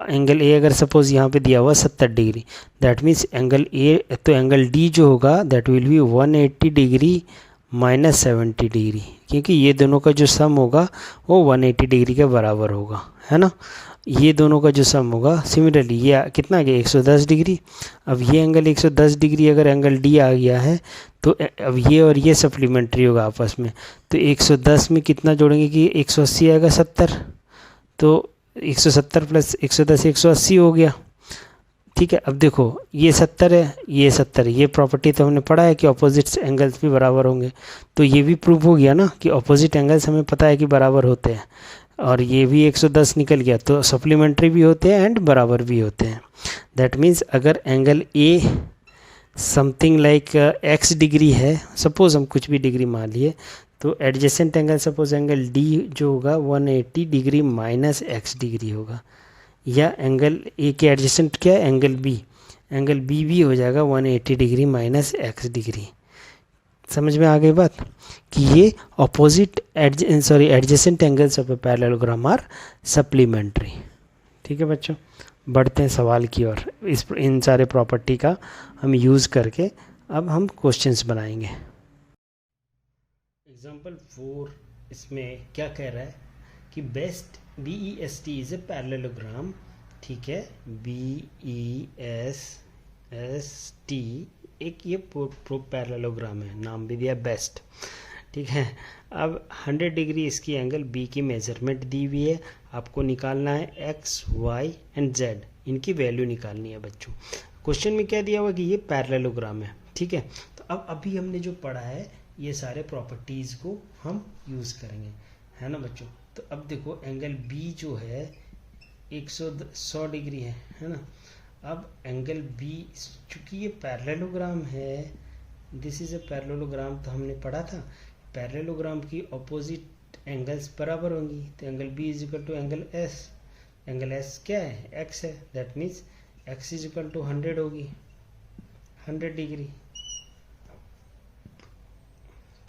एंगल ए अगर सपोज यहाँ पे दिया हुआ 70 degree, that means angle A, तो एंगल डी जो होगा that will be 180 degree minus 70 degree, क्योंकि ये दोनों का जो सम होगा वो 180 डिग्री के बराबर होगा, है ना। ये दोनों का जो सम होगा, सिमिलरली ये कितना आ गया 110 डिग्री। अब ये एंगल 110 डिग्री अगर एंगल डी आ गया है तो अब ये और ये सप्लीमेंट्री होगा आपस में, तो 110 में कितना जोड़ेंगे कि 180 आएगा 70, तो 170 प्लस 110 180 हो गया, ठीक है। अब देखो ये 70 है, ये 70 है, ये प्रॉपर्टी तो हमने पढ़ा है कि अपोजिट एंगल्स भी बराबर होंगे, तो ये भी प्रूव हो गया ना कि अपोजिट एंगल्स हमें पता है कि बराबर होते हैं, और ये भी 110 निकल गया, तो सप्लीमेंट्री भी होते हैं एंड बराबर भी होते हैं। दैट मीन्स अगर angle A something like x degree है, सपोज हम कुछ भी डिग्री मान लिए, तो adjacent angle suppose angle D जो होगा 180 डिग्री माइनस एक्स डिग्री होगा, या एंगल ए के एडजेसेंट क्या है एंगल बी भी हो जाएगा 180 डिग्री माइनस एक्स डिग्री। समझ में आ गई बात कि ये opposite adjacent angles of a parallelogram are supplementary. ठीक है बच्चों, बढ़ते हैं सवाल की ओर। इन सारे प्रॉपर्टी का हम यूज़ करके अब हम क्वेश्चंस बनाएंगे। एग्जाम्पल 4 इसमें क्या कह रहा है कि best BEST is a parallelogram, ठीक है, BEST एक ये पैरेललोग्राम है, नाम भी दिया बेस्ट, ठीक है। अब 100 डिग्री इसकी एंगल बी की मेजरमेंट दी हुई है, आपको निकालना है एक्स वाई एंड जेड, इनकी वैल्यू निकालनी है बच्चों। क्वेश्चन में क्या दिया हुआ कि ये पैरेललोग्राम है, ठीक है। तो अब अभी हमने जो पढ़ा है ये सारे प्रॉपर्टीज़ को हम यूज़ करेंगे, है ना बच्चों। तो अब देखो एंगल बी जो है 100 डिग्री है ना। अब एंगल बी चूँकि ये पैरेललोग्राम है, दिस इज़ ए पैरेललोग्राम, तो हमने पढ़ा था पैरेललोग्राम की अपोजिट एंगल्स बराबर होंगी, तो angle B is equal to angle S, angle S क्या है एक्स है, that means x is equal to 100 होगी, 100 डिग्री,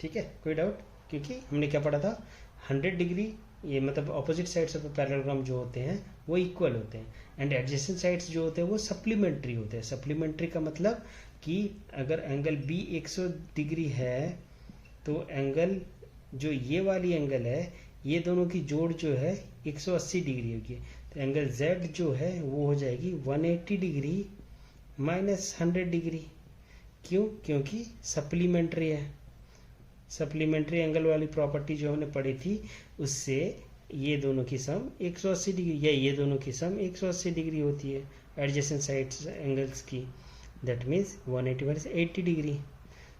ठीक है। कोई डाउट, क्योंकि हमने क्या पढ़ा था 100 डिग्री, ये मतलब अपोजिट साइड्स ऑफ पैरेललोग्राम जो होते हैं वो इक्वल होते हैं, एंड एडजेसेंट साइड्स जो होते हैं वो सप्लीमेंट्री होते हैं। सप्लीमेंट्री का मतलब कि अगर एंगल बी 100 डिग्री है तो एंगल जो ये वाली एंगल है ये दोनों की जोड़ जो है 180 डिग्री होगी, तो एंगल जेड जो है वो हो जाएगी 180 डिग्री माइनस 100 डिग्री। क्यों? क्योंकि सप्लीमेंट्री है। सप्लीमेंट्री एंगल वाली प्रॉपर्टी जो हमने पढ़ी थी उससे ये दोनों की सम 180 डिग्री या ये दोनों की सम 180 डिग्री होती है एडजेसेंट साइड्स एंगल्स की, दैट मीन्स 180 माइनस 80 डिग्री,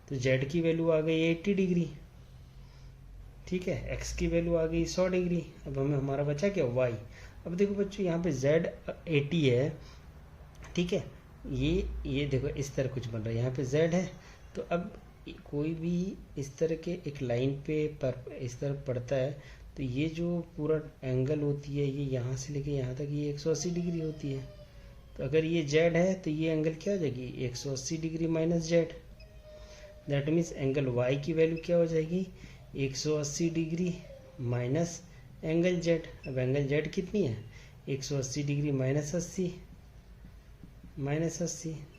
तो जेड की वैल्यू आ गई 80 डिग्री, ठीक है। एक्स की वैल्यू आ गई 100 डिग्री। अब हमें हमारा बचा क्या वाई। अब देखो बच्चों यहाँ पे जेड 80 है, ठीक है, ये देखो इस तरह कुछ बन रहा है, यहाँ पे जेड है, तो अब कोई भी इस तरह के एक लाइन पे पर इस तरह पड़ता है तो ये जो पूरा एंगल होती है ये यहाँ से लेके यहाँ तक ये 180 डिग्री होती है। तो अगर ये जेड है तो ये एंगल क्या हो जाएगी 180 degree minus z, that means angle y की वैल्यू क्या हो जाएगी 180 डिग्री माइनस एंगल जेड। अब एंगल जेड कितनी है 180 degree minus 80,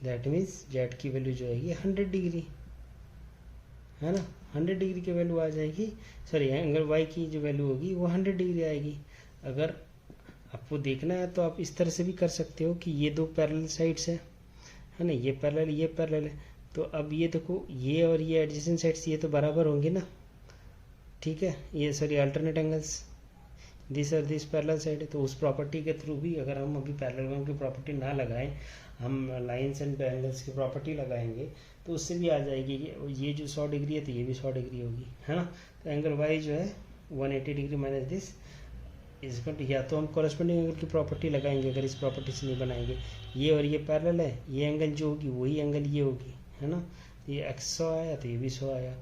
that means z की वैल्यू जो आएगी 100 डिग्री, है ना। 100 डिग्री की वैल्यू आ जाएगी, सॉरी एंगल वाई की जो वैल्यू होगी वो 100 डिग्री आएगी। अगर आपको देखना है तो आप इस तरह से भी कर सकते हो कि ये दो पैरेलल साइड्स है ना, ये पैरेलल है, तो अब ये देखो, ये और ये एडजेसेंट साइड्स ये तो बराबर होंगे ना, ठीक है, ये सॉरी अल्टरनेट एंगल्स, दिस और दिस पैरेलल साइड है। तो उस प्रॉपर्टी के थ्रू भी अगर हम अभी पैरेललोग्राम की प्रॉपर्टी ना लगाएं, हम लाइंस एंड एंगल्स की प्रॉपर्टी लगाएंगे, तो उससे भी आ जाएगी कि ये जो 100 डिग्री है तो ये भी 100 डिग्री होगी, है ना। तो एंगल वाई जो है 180 degree minus this is equal to, या तो हम कॉरेस्पॉन्डिंग एंगल की प्रॉपर्टी लगाएंगे अगर इस प्रॉपर्टी से नहीं बनाएंगे, ये और ये पैरेलल है, ये एंगल जो होगी वही एंगल ये होगी, है ना। ये x 100 आया तो ये भी 100 आया।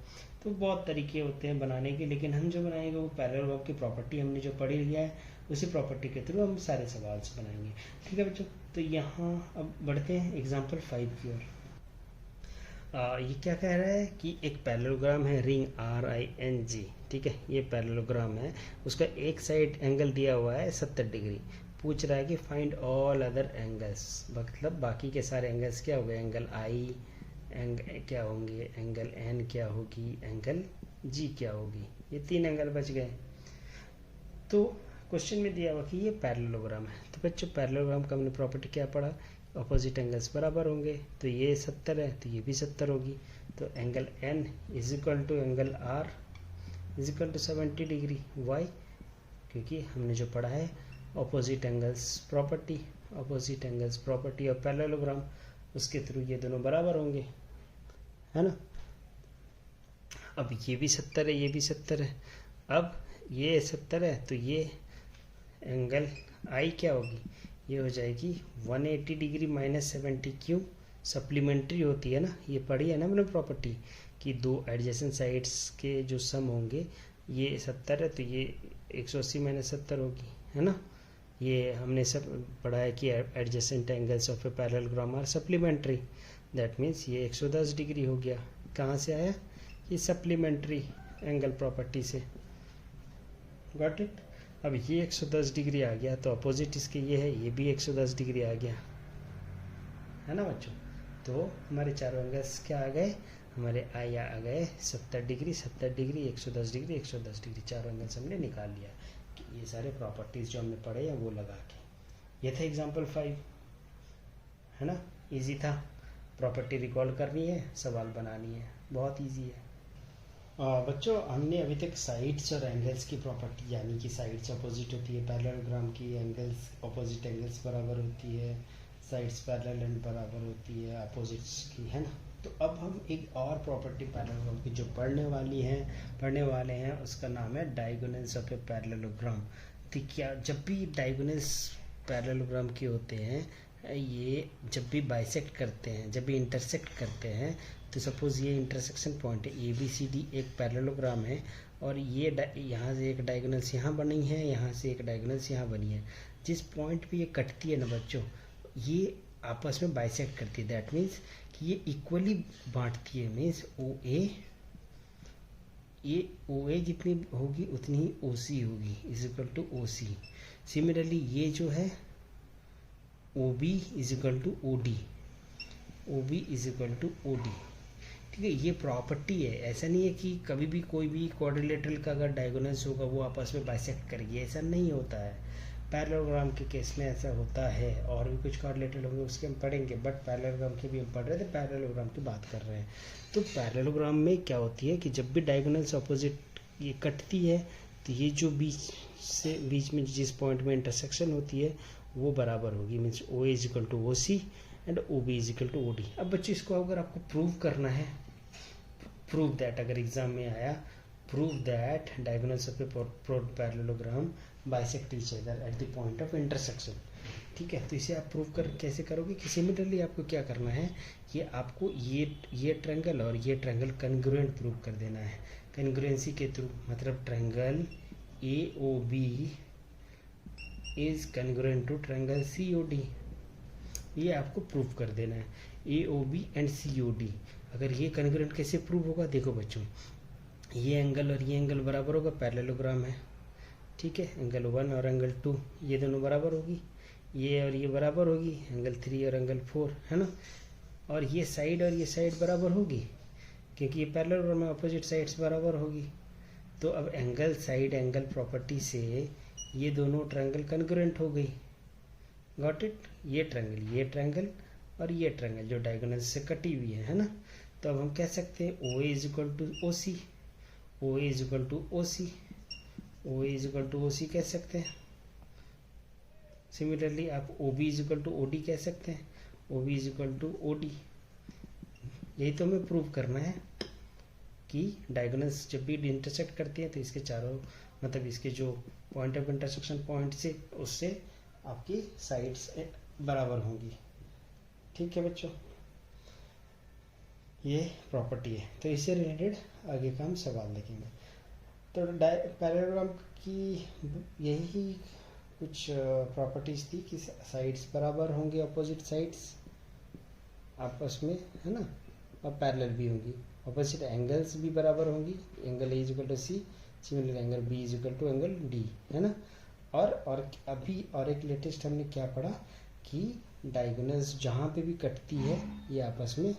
तो बहुत तरीके होते हैं बनाने के, लेकिन हम जो बनाएंगे वो पैरेललोग्राम की प्रॉपर्टी हमने जो पढ़ी लिया है उसी प्रॉपर्टी के थ्रू हम सारे सवाल बनाएंगे, ठीक है बच्चों। तो यहाँ अब बढ़ते हैं एग्जाम्पल 5 की ओर। ये क्या कह रहा है कि एक पैरेललोग्राम है रिंग RING, ठीक है, ये पैरेललोग्राम है, उसका एक साइड एंगल दिया हुआ है 70 डिग्री, पूछ रहा है कि फाइंड ऑल अदर एंगल्स, मतलब बाकी के सारे एंगल्स क्या हो गए, एंगल I क्या होंगे, एंगल N क्या होगी, एंगल G क्या होगी, ये 3 एंगल बच गए। तो क्वेश्चन में दिया हुआ कि ये पैरेललोग्राम है, तो बच्चों पैरेललोग्राम का हमने प्रॉपर्टी क्या पढ़ा, अपोजिट एंगल्स बराबर होंगे, तो ये 70 है तो ये भी 70 होगी, तो angle N is equal to angle R is equal to 70 degree, why, क्योंकि हमने जो पढ़ा है opposite angles property, opposite angles property और पैरेललोग्राम, उसके थ्रू ये दोनों बराबर होंगे, है ना। अब ये भी 70 है, ये भी 70 है, अब ये 70 है तो ये एंगल I क्या होगी, ये हो जाएगी 180 डिग्री माइनस 70, क्यों, सप्लीमेंट्री होती है ना, ये पढ़ी है ना मैंने प्रॉपर्टी कि दो एडजेसेंट साइड्स के जो सम होंगे, ये 70 है तो ये 180 माइनस 70 होगी, है ना। ये हमने सब पढ़ा है कि adjacent angles of a parallelogram are supplementary, that means ये 110 डिग्री हो गया, कहाँ से आया, ये सप्लीमेंट्री एंगल प्रॉपर्टी से, गॉट इट। अब ये 110 डिग्री आ गया तो अपोजिट इसके ये है, ये भी 110 डिग्री आ गया, है ना बच्चों। तो हमारे चारों एंगल्स क्या आ गए, हमारे आई आ गए 70 डिग्री, 70 डिग्री, 110 डिग्री, 110 डिग्री, चारों एंगल्स हमने निकाल लिया कि ये सारे प्रॉपर्टीज जो हमने पढ़े हैं वो लगा के। ये था एग्जाम्पल 5, है ना, इजी था, प्रॉपर्टी रिकॉल करनी है, सवाल बनानी है, बहुत इजी है। बच्चों हमने अभी तक साइड्स और एंगल्स की प्रॉपर्टी, यानी कि साइड्स अपोजिट होती है पैरेललोग्राम की, एंगल्स अपोजिट एंगल्स बराबर होती है, साइड्स पैरेलल एंड बराबर होती है अपोजिट्स की, है ना। तो अब हम एक और प्रॉपर्टी पैरेललोग्राम की जो पढ़ने वाले हैं उसका नाम है डायगोनल्स ऑफ ए पैरेललोग्राम। तो क्या, जब भी डायगोनल्स पैरेललोग्राम के होते हैं, ये जब भी बाइसेक्ट करते हैं, जब भी इंटरसेक्ट करते हैं, तो सपोज ये इंटरसेक्शन पॉइंट है ABCD, एक पैरेललोग्राम है, और ये यहाँ से एक डायगोनल्स यहाँ बनी है, यहाँ से एक डायगोनल्स यहाँ बनी है, जिस पॉइंट पे ये कटती है ना बच्चों, ये आपस में बाइसेक्ट करती है, दैट मीन्स कि ये इक्वली बांटती है, मीन्स OA जितनी होगी उतनी ही OC होगी, is equal to OC। Similarly ये जो है OB is equal to OD, OB is equal to OD, ठीक है। ये प्रॉपर्टी है, ऐसा नहीं है कि कभी भी कोई भी क्वाड्रिलेटरल का अगर डायगोनल्स होगा वो आपस में बाइसेक्ट करेगी, ऐसा नहीं होता है। पैरेललोग्राम के केस में ऐसा होता है, और भी कुछ क्वाड्रिलेटरल होंगे उसके हम पढ़ेंगे, बट पैरेललोग्राम के भी हम पढ़ रहे थे, पैरेललोग्राम की बात कर रहे हैं। तो पैरेललोग्राम में क्या होती है कि जब भी डायगोनल्स अपोजिट ये कटती है, तो ये जो बीच में जिस पॉइंट में इंटरसेक्शन होती है वो बराबर होगी, means OA is equal to OC and OB is equal to OD। अब बच्चों इसको अगर आपको प्रूव करना है, प्रूव दैट, अगर एग्जाम में आया, prove that diagonals of a parallelogram bisect each other at the point of intersection, ठीक है। तो इसे आप प्रूव कैसे करोगे कि सिमिलरली आपको क्या करना है कि आपको ये ट्रायंगल और ये ट्रायंगल कन्ग्रुएंट प्रूव कर देना है, कन्ग्रुएंसी के थ्रू, मतलब triangle AOB is congruent to triangle COD, ये आपको प्रूव कर देना है, AOB एंड COD। अगर ये कन्ग्रुएंट कैसे प्रूव होगा, देखो बच्चों, ये एंगल और ये एंगल बराबर होगा, पैरेललोग्राम है, ठीक है, एंगल 1 और एंगल 2 ये दोनों बराबर होगी, ये और ये बराबर होगी, एंगल 3 और एंगल 4, है ना। और ये साइड बराबर होगी, क्योंकि ये पैरेललोग्राम में अपोजिट साइड्स बराबर होगी। तो अब एंगल साइड एंगल प्रॉपर्टी से ये दोनों ट्रायंगल कन्ग्रुएंट हो गई, गॉट इट। ये ट्रायंगल और ये ट्रायंगल जो डायगोनल से कटी हुई है ना। तो अब हम कह सकते हैं O A is equal to O C, O A is equal to O C, O A is equal to O C कह सकते हैं। सिमिलरली आप O B is equal to O D कह सकते हैं, O B is equal to O D. यही तो हमें प्रूव करना है कि डायगोनल्स जब भी इंटरसेक्ट करती हैं तो इसके चारों मतलब इसके जो पॉइंट ऑफ इंटरसेक्शन पॉइंट से उससे आपकी साइड्स बराबर होंगी। ठीक है बच्चों, ये प्रॉपर्टी है। तो इससे रिलेटेड आगे का हम सवाल देखेंगे। तो पैरेललोग्राम की यही कुछ प्रॉपर्टीज थी कि साइड्स बराबर होंगे, अपोजिट साइड्स आपस में, है ना, और पैरेलल भी होंगी। अपोजिट एंगल्स भी बराबर होंगी, angle A is equal to C, similar angle B is equal to angle D, है ना। और अभी और एक लेटेस्ट हमने क्या पढ़ा कि डायगोनल्स जहाँ पे भी कटती है ये आपस में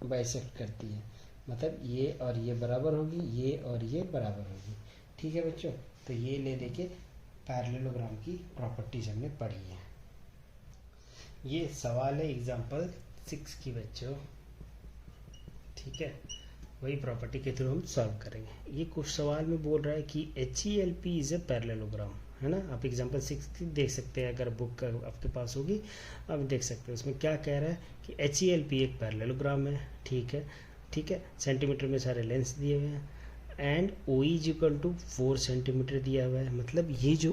बाइसेक्ट करती है, मतलब ये और ये बराबर होगी, ये और ये बराबर होगी। ठीक है बच्चों, तो ये ले देके पैरेललोग्राम की प्रॉपर्टीज हमने पढ़ी है। ये सवाल है एग्जाम्पल 6 की बच्चों। ठीक है, वही प्रॉपर्टी के थ्रू हम सॉल्व करेंगे। ये कुछ सवाल में बोल रहा है कि HELP इज ए पैरेललोग्राम, है ना। आप एग्जाम्पल 6 की देख सकते हैं, अगर बुक आपके पास होगी आप देख सकते हैं। उसमें क्या कह रहा है कि HELP एक पैरेललोग्राम है। ठीक है, ठीक है, सेंटीमीटर में सारे लेंस दिए हुए हैं and OE is equal to 4 centimetre दिया हुआ है। मतलब ये जो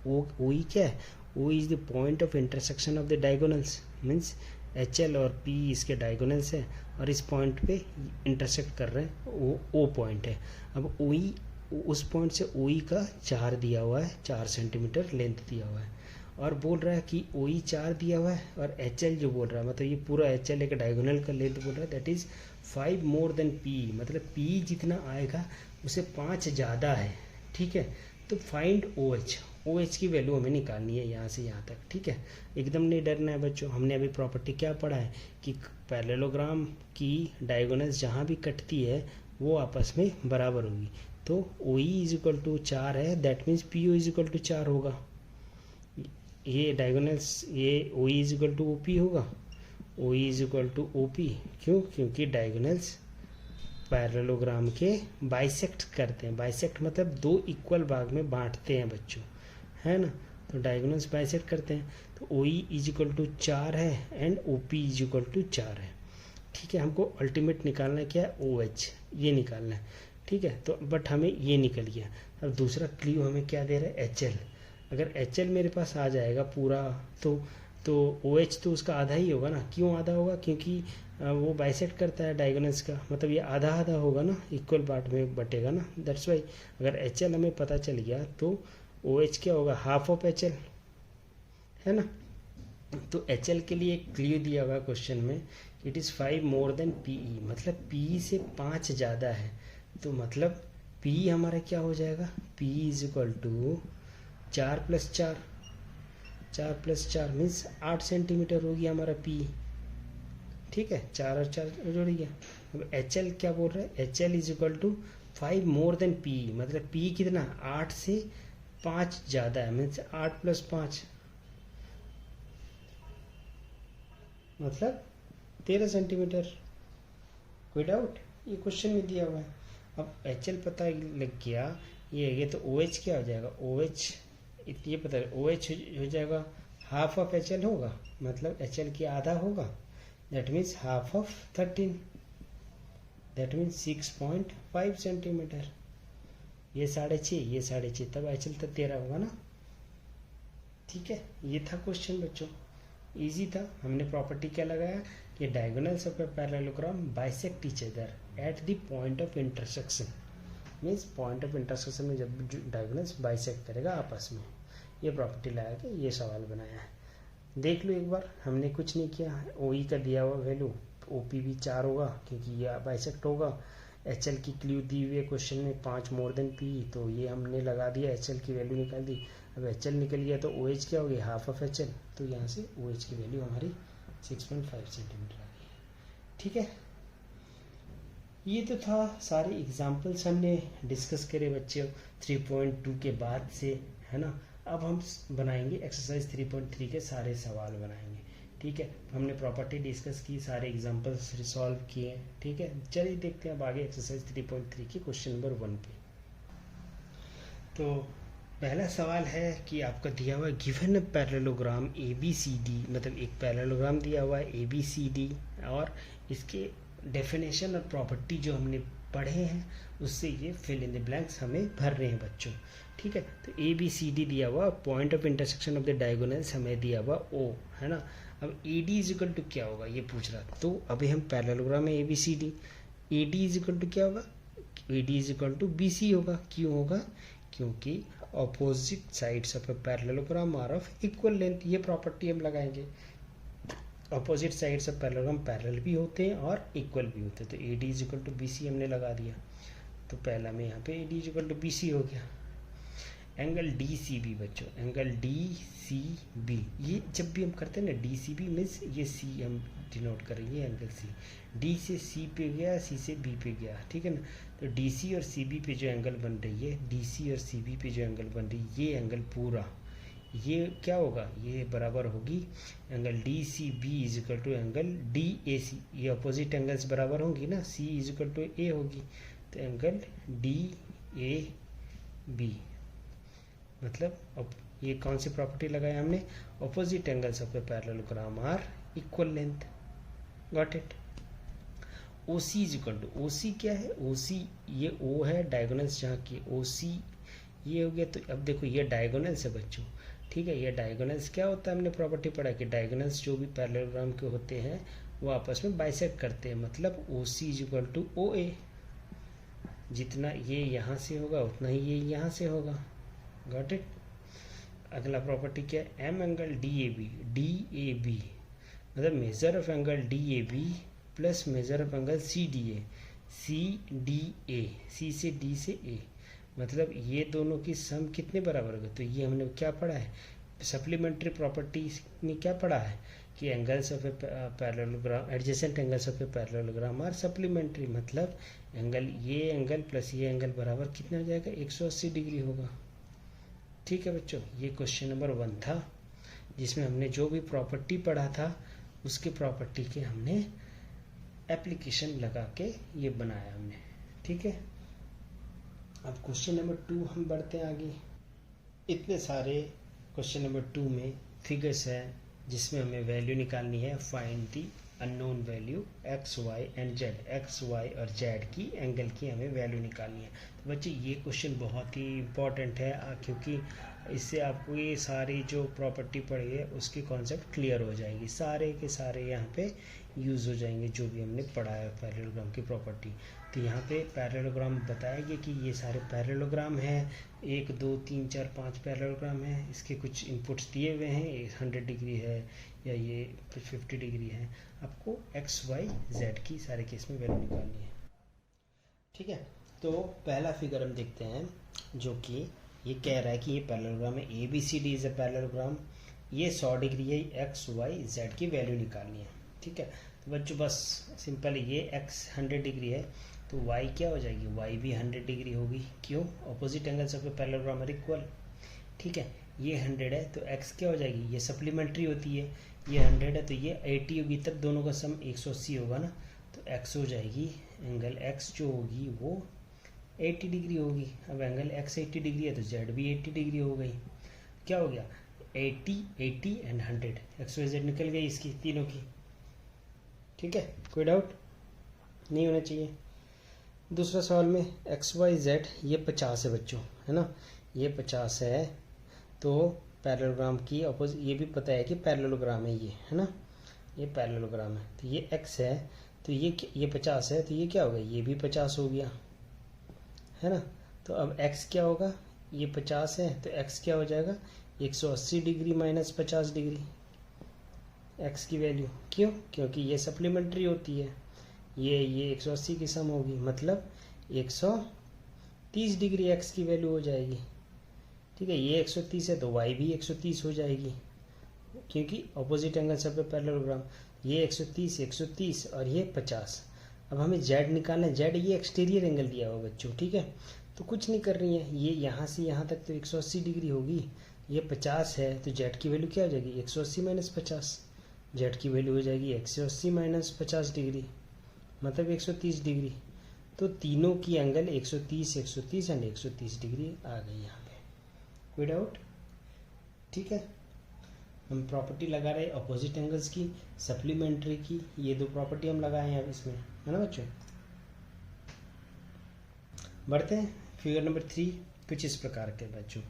OE क्या है, O is the point of intersection of the diagonals, means HL और P इसके डायगोनल्स है और इस पॉइंट पे इंटरसेक्ट कर रहे हैं, वो O पॉइंट है। अब OE उस पॉइंट से OE का 4 दिया हुआ है, 4 सेंटीमीटर लेंथ दिया हुआ है और बोल रहा है कि OE 4 दिया हुआ है और HL जो बोल रहा है, मतलब ये पूरा HL एक डायगोनल का लेंथ बोल रहा है, that is 5 more than PE, मतलब PE जितना आएगा उसे 5 ज़्यादा है। ठीक है, तो फाइंड OH की वैल्यू हमें निकालनी है यहाँ से यहाँ तक। ठीक है, एकदम नहीं डरना है बच्चों। हमने अभी प्रॉपर्टी क्या पढ़ा है कि पैरेललोग्राम की डायगोनल्स जहाँ भी कटती है वो आपस में बराबर होगी। तो OE इज इक्वल टू 4 है, that means PO is equal to 4 होगा। ये डायगोनल्स ये OE is equal to OP होगा, OE is equal to OP। क्यों? क्योंकि डायगोनल्स पैरेललोग्राम के बाइसेक्ट करते हैं। बाइसेक्ट मतलब दो इक्वल भाग में बांटते हैं बच्चों, है ना। तो डायगोनल्स बाइसेक्ट करते हैं। तो OE इज इक्वल टू 4 है and OP is equal to 4 है। ठीक है, हमको अल्टीमेट निकालना है क्या है, OH, ये निकालना है। ठीक है, तो बट हमें ये निकल गया। अब दूसरा क्लू हमें क्या दे रहा है, HL। अगर HL मेरे पास आ जाएगा पूरा तो OH तो उसका आधा ही होगा ना। क्यों आधा होगा? क्योंकि वो बाइसेक्ट करता है डायगोनल्स का, मतलब ये आधा आधा होगा ना, इक्वल पार्ट में बटेगा ना, दैट्स वाई। अगर HL हमें पता चल गया तो OH क्या होगा, हाफ ऑफ HL, है ना। तो HL के लिए एक क्लू दिया हुआ क्वेश्चन में, it is 5 more than PE, मतलब PE से 5 ज़्यादा है। तो मतलब PE हमारा क्या हो जाएगा, PE is equal to 4 + 4, 4 + 4 means 8 centimetre होगी हमारा PE। ठीक है, 4 और 4 जुड़ गया। अब HL क्या बोल रहा है, HL is equal to 5 more than PE, मतलब PE कितना, 8 से 5 ज़्यादा है, मीन्स 8 + 5 मतलब 13 सेंटीमीटर। कोई डाउट? ये क्वेश्चन में दिया हुआ है। अब HL पता लग गया, ये तो OH क्या हो जाएगा, OH ये पता है, OH हो जाएगा हाफ ऑफ HL होगा, मतलब HL की आधा होगा, that means half of 13, that means 6.5 centimetre. ये 6.5, ये 6.5, तब HL तो 13 होगा ना। ठीक है, ये था क्वेश्चन बच्चों, इजी था। हमने प्रॉपर्टी क्या लगाया कि diagonals of a parallelogram bisect each other at the point of intersection, means point of intersection में जब डायगोनल्स बाइसेक्ट करेगा आपस में, ये प्रॉपर्टी लगा के ये सवाल बनाया है। देख लो एक बार, हमने कुछ नहीं किया। OE का दिया हुआ वैल्यू, OP भी 4 होगा क्योंकि ये बाइसेक्ट होगा। HL की क्लू दी हुई है क्वेश्चन में 5 मोर देन PE, तो ये हमने लगा दिया, HL की वैल्यू निकाल दी। अब HL निकल गया तो OH क्या हो गया, हाफ ऑफ HL, तो यहाँ से OH की वैल्यू हमारी 6.5 सेंटीमीटर आ गई। ठीक है, ये तो था सारे एग्जाम्पल्स हमने डिस्कस करे बच्चों 3.2 के बाद से, है ना। अब हम बनाएंगे एक्सरसाइज 3.3 के सारे सवाल बनाएंगे। ठीक है, हमने प्रॉपर्टी डिस्कस की, सारे एग्जांपल्स रिसॉल्व किए। ठीक है, चलिए देखते हैं अब आगे एक्सरसाइज 3.3 की क्वेश्चन नंबर 1 पे। तो पहला सवाल है कि आपका दिया हुआ है given parallelogram A B C D, मतलब एक पैरेललोग्राम दिया हुआ है ए बी सी डी और इसके डेफिनेशन और प्रॉपर्टी जो हमने पढ़े हैं उससे ये फिल इन द ब्लैंक्स हमें भर रहे हैं बच्चों। ठीक है, तो ए बी सी डी दिया हुआ, point of intersection of the diagonals हमें दिया हुआ ओ, है ना। अब A D is equal to क्या होगा ये पूछ रहा था, तो अभी हम पैरेललोग्राम है A B C D, A D is equal to क्या होगा, A D is equal to B C होगा। क्यों होगा, क्योंकि opposite sides of a parallelogram are of equal length, ये प्रॉपर्टी हम लगाएंगे। Opposite sides of parallelogram parallel भी होते हैं और इक्वल भी होते हैं, तो A D is equal to B C हमने लगा दिया। तो पहला में यहाँ पे A D is equal to B C हो गया। एंगल डी सी बी बच्चों, एंगल डी सी बी, ये जब भी हम करते हैं ना डी सी बी मीन्स ये सी हम डिनोट करेंगे एंगल सी, डी से सी पे गया, सी से बी पे गया, ठीक है ना। तो डी सी और सी बी पे जो एंगल बन रही है, डी सी और सी बी पे जो एंगल बन रही है, ये एंगल पूरा ये क्या होगा, ये बराबर होगी angle D C B is equal to angle D A C, ये अपोजिट एंगल्स बराबर होंगी ना, C is equal to A होगी, तो एंगल डी ए बी, मतलब अब ये कौन सी प्रॉपर्टी लगाई हमने, opposite angles of a parallelogram are equal length, got it. O C is equal to, O C क्या है, ओ सी ये ओ है डायगोनल्स जहाँ की, ओ सी ये हो गया। तो अब देखो ये डायगोनल्स है बच्चों, ठीक है, ये डायगोनल्स क्या होता है, हमने प्रॉपर्टी पढ़ा कि डायगोनल्स जो भी पैरेललोग्राम के होते हैं वो आपस में बाइसेक्ट करते हैं, मतलब ओ सी इज इक्वल टू ओ ए, जितना ये यहाँ से होगा उतना ही ये यहाँ से होगा, गॉट इट। अगला प्रॉपर्टी क्या है, m angle D A B, D A B मतलब measure of angle D A B plus measure of angle C D A, C D A, C से डी से ए, मतलब ये दोनों की सम कितने बराबर होगा। तो ये हमने क्या पढ़ा है, सप्लीमेंट्री प्रॉपर्टी में क्या पढ़ा है कि angles of a parallelogram, adjacent angles of a parallelogram are supplementary, मतलब एंगल ये एंगल प्लस ये एंगल बराबर कितना हो जाएगा, 180 डिग्री होगा। ठीक है बच्चों, ये क्वेश्चन नंबर 1 था जिसमें हमने जो भी प्रॉपर्टी पढ़ा था उसके प्रॉपर्टी के हमने एप्लीकेशन लगा के ये बनाया हमने। ठीक है, अब क्वेश्चन नंबर 2 हम बढ़ते हैं आगे। इतने सारे क्वेश्चन नंबर 2 में फिगर्स हैं जिसमें हमें वैल्यू निकालनी है, find the unknown value x y and z, x y और जेड की एंगल की हमें वैल्यू निकालनी है। तो बच्चे ये क्वेश्चन बहुत ही इम्पॉर्टेंट है क्योंकि इससे आपको ये सारी जो प्रॉपर्टी पढ़ी है उसकी कॉन्सेप्ट क्लियर हो जाएगी, सारे के सारे यहाँ पे यूज़ हो जाएंगे जो भी हमने पढ़ा है पैरेललोग्राम की प्रॉपर्टी। तो यहाँ पे पैरेललोग्राम बताया गया कि ये सारे पैरेललोग्राम हैं, 1 2 3 4 5 पैरेललोग्राम हैं, इसके कुछ इनपुट्स दिए हुए हैं, 100 डिग्री है या ये 50 डिग्री है, आपको एक्स वाई जेड की सारे केस में वैल्यू निकालनी है। ठीक है, तो पहला फिगर हम देखते हैं जो कि ये कह रहा है कि ये पैरेललोग्राम है, A B C D is a parallelogram, ये 100 डिग्री है, एक्स वाई जेड की वैल्यू निकालनी है। ठीक है, तो बच्चों बस सिंपल, ये एक्स 100 डिग्री है तो वाई क्या हो जाएगी, वाई भी 100 डिग्री होगी। क्यों, opposite angles of a parallelogram are equal. ठीक है, ये 100 है तो एक्स क्या हो जाएगी, ये सप्लीमेंट्री होती है, ये 100 है तो ये 80 होगी, तब दोनों का सम 180 होगा ना, तो एक्स हो जाएगी, एंगल एक्स जो होगी वो 80 डिग्री होगी। अब एंगल एक्स 80 डिग्री है तो जेड भी 80 डिग्री हो गई। क्या हो गया, 80 80 एंड 100, एक्स वाई जेड निकल गई इसकी तीनों की। ठीक है, कोई डाउट नहीं होना चाहिए। दूसरा सवाल में एक्स वाई जेड ये 50 है बच्चों, है ना, ये 50 है तो पैरेललोग्राम की अपोजिट, ये भी पता है कि पैरेललोग्राम है ये, है ना, ये पैरेललोग्राम है, तो ये एक्स है तो ये 50 है तो ये क्या होगा, ये भी 50 हो गया, है ना। तो अब x क्या होगा, ये 50 है तो x क्या हो जाएगा, 180 डिग्री माइनस 50 डिग्री x की वैल्यू। क्यों, क्योंकि ये सप्लीमेंट्री होती है, ये 180 की सम होगी, मतलब 130 डिग्री x की वैल्यू हो जाएगी। ठीक है, ये 130 है तो y भी 130 हो जाएगी क्योंकि opposite angles of a parallelogram, ये 130 130 और ये 50। अब हमें z निकालना है, z ये एक्सटीरियर एंगल दिया हुआ बच्चों। ठीक है, तो कुछ नहीं कर रही है, ये यहाँ से यहाँ तक तो 180 डिग्री होगी, ये 50 है तो z की वैल्यू क्या हो जाएगी, 180 माइनस 50, जेड की वैल्यू हो जाएगी 180 माइनस 50 डिग्री, मतलब 130 डिग्री। तो तीनों की एंगल 130, 130 एंड 130 डिग्री आ गई यहाँ पे। कोई डाउट? ठीक है, हम प्रॉपर्टी लगा रहे अपोजिट एंगल्स की, सप्लीमेंट्री की, ये दो प्रॉपर्टी हम लगाए हैं अब इसमें, है ना बच्चों। बढ़ते हैं फिगर नंबर 3। कुछ इस प्रकार के बच्चों,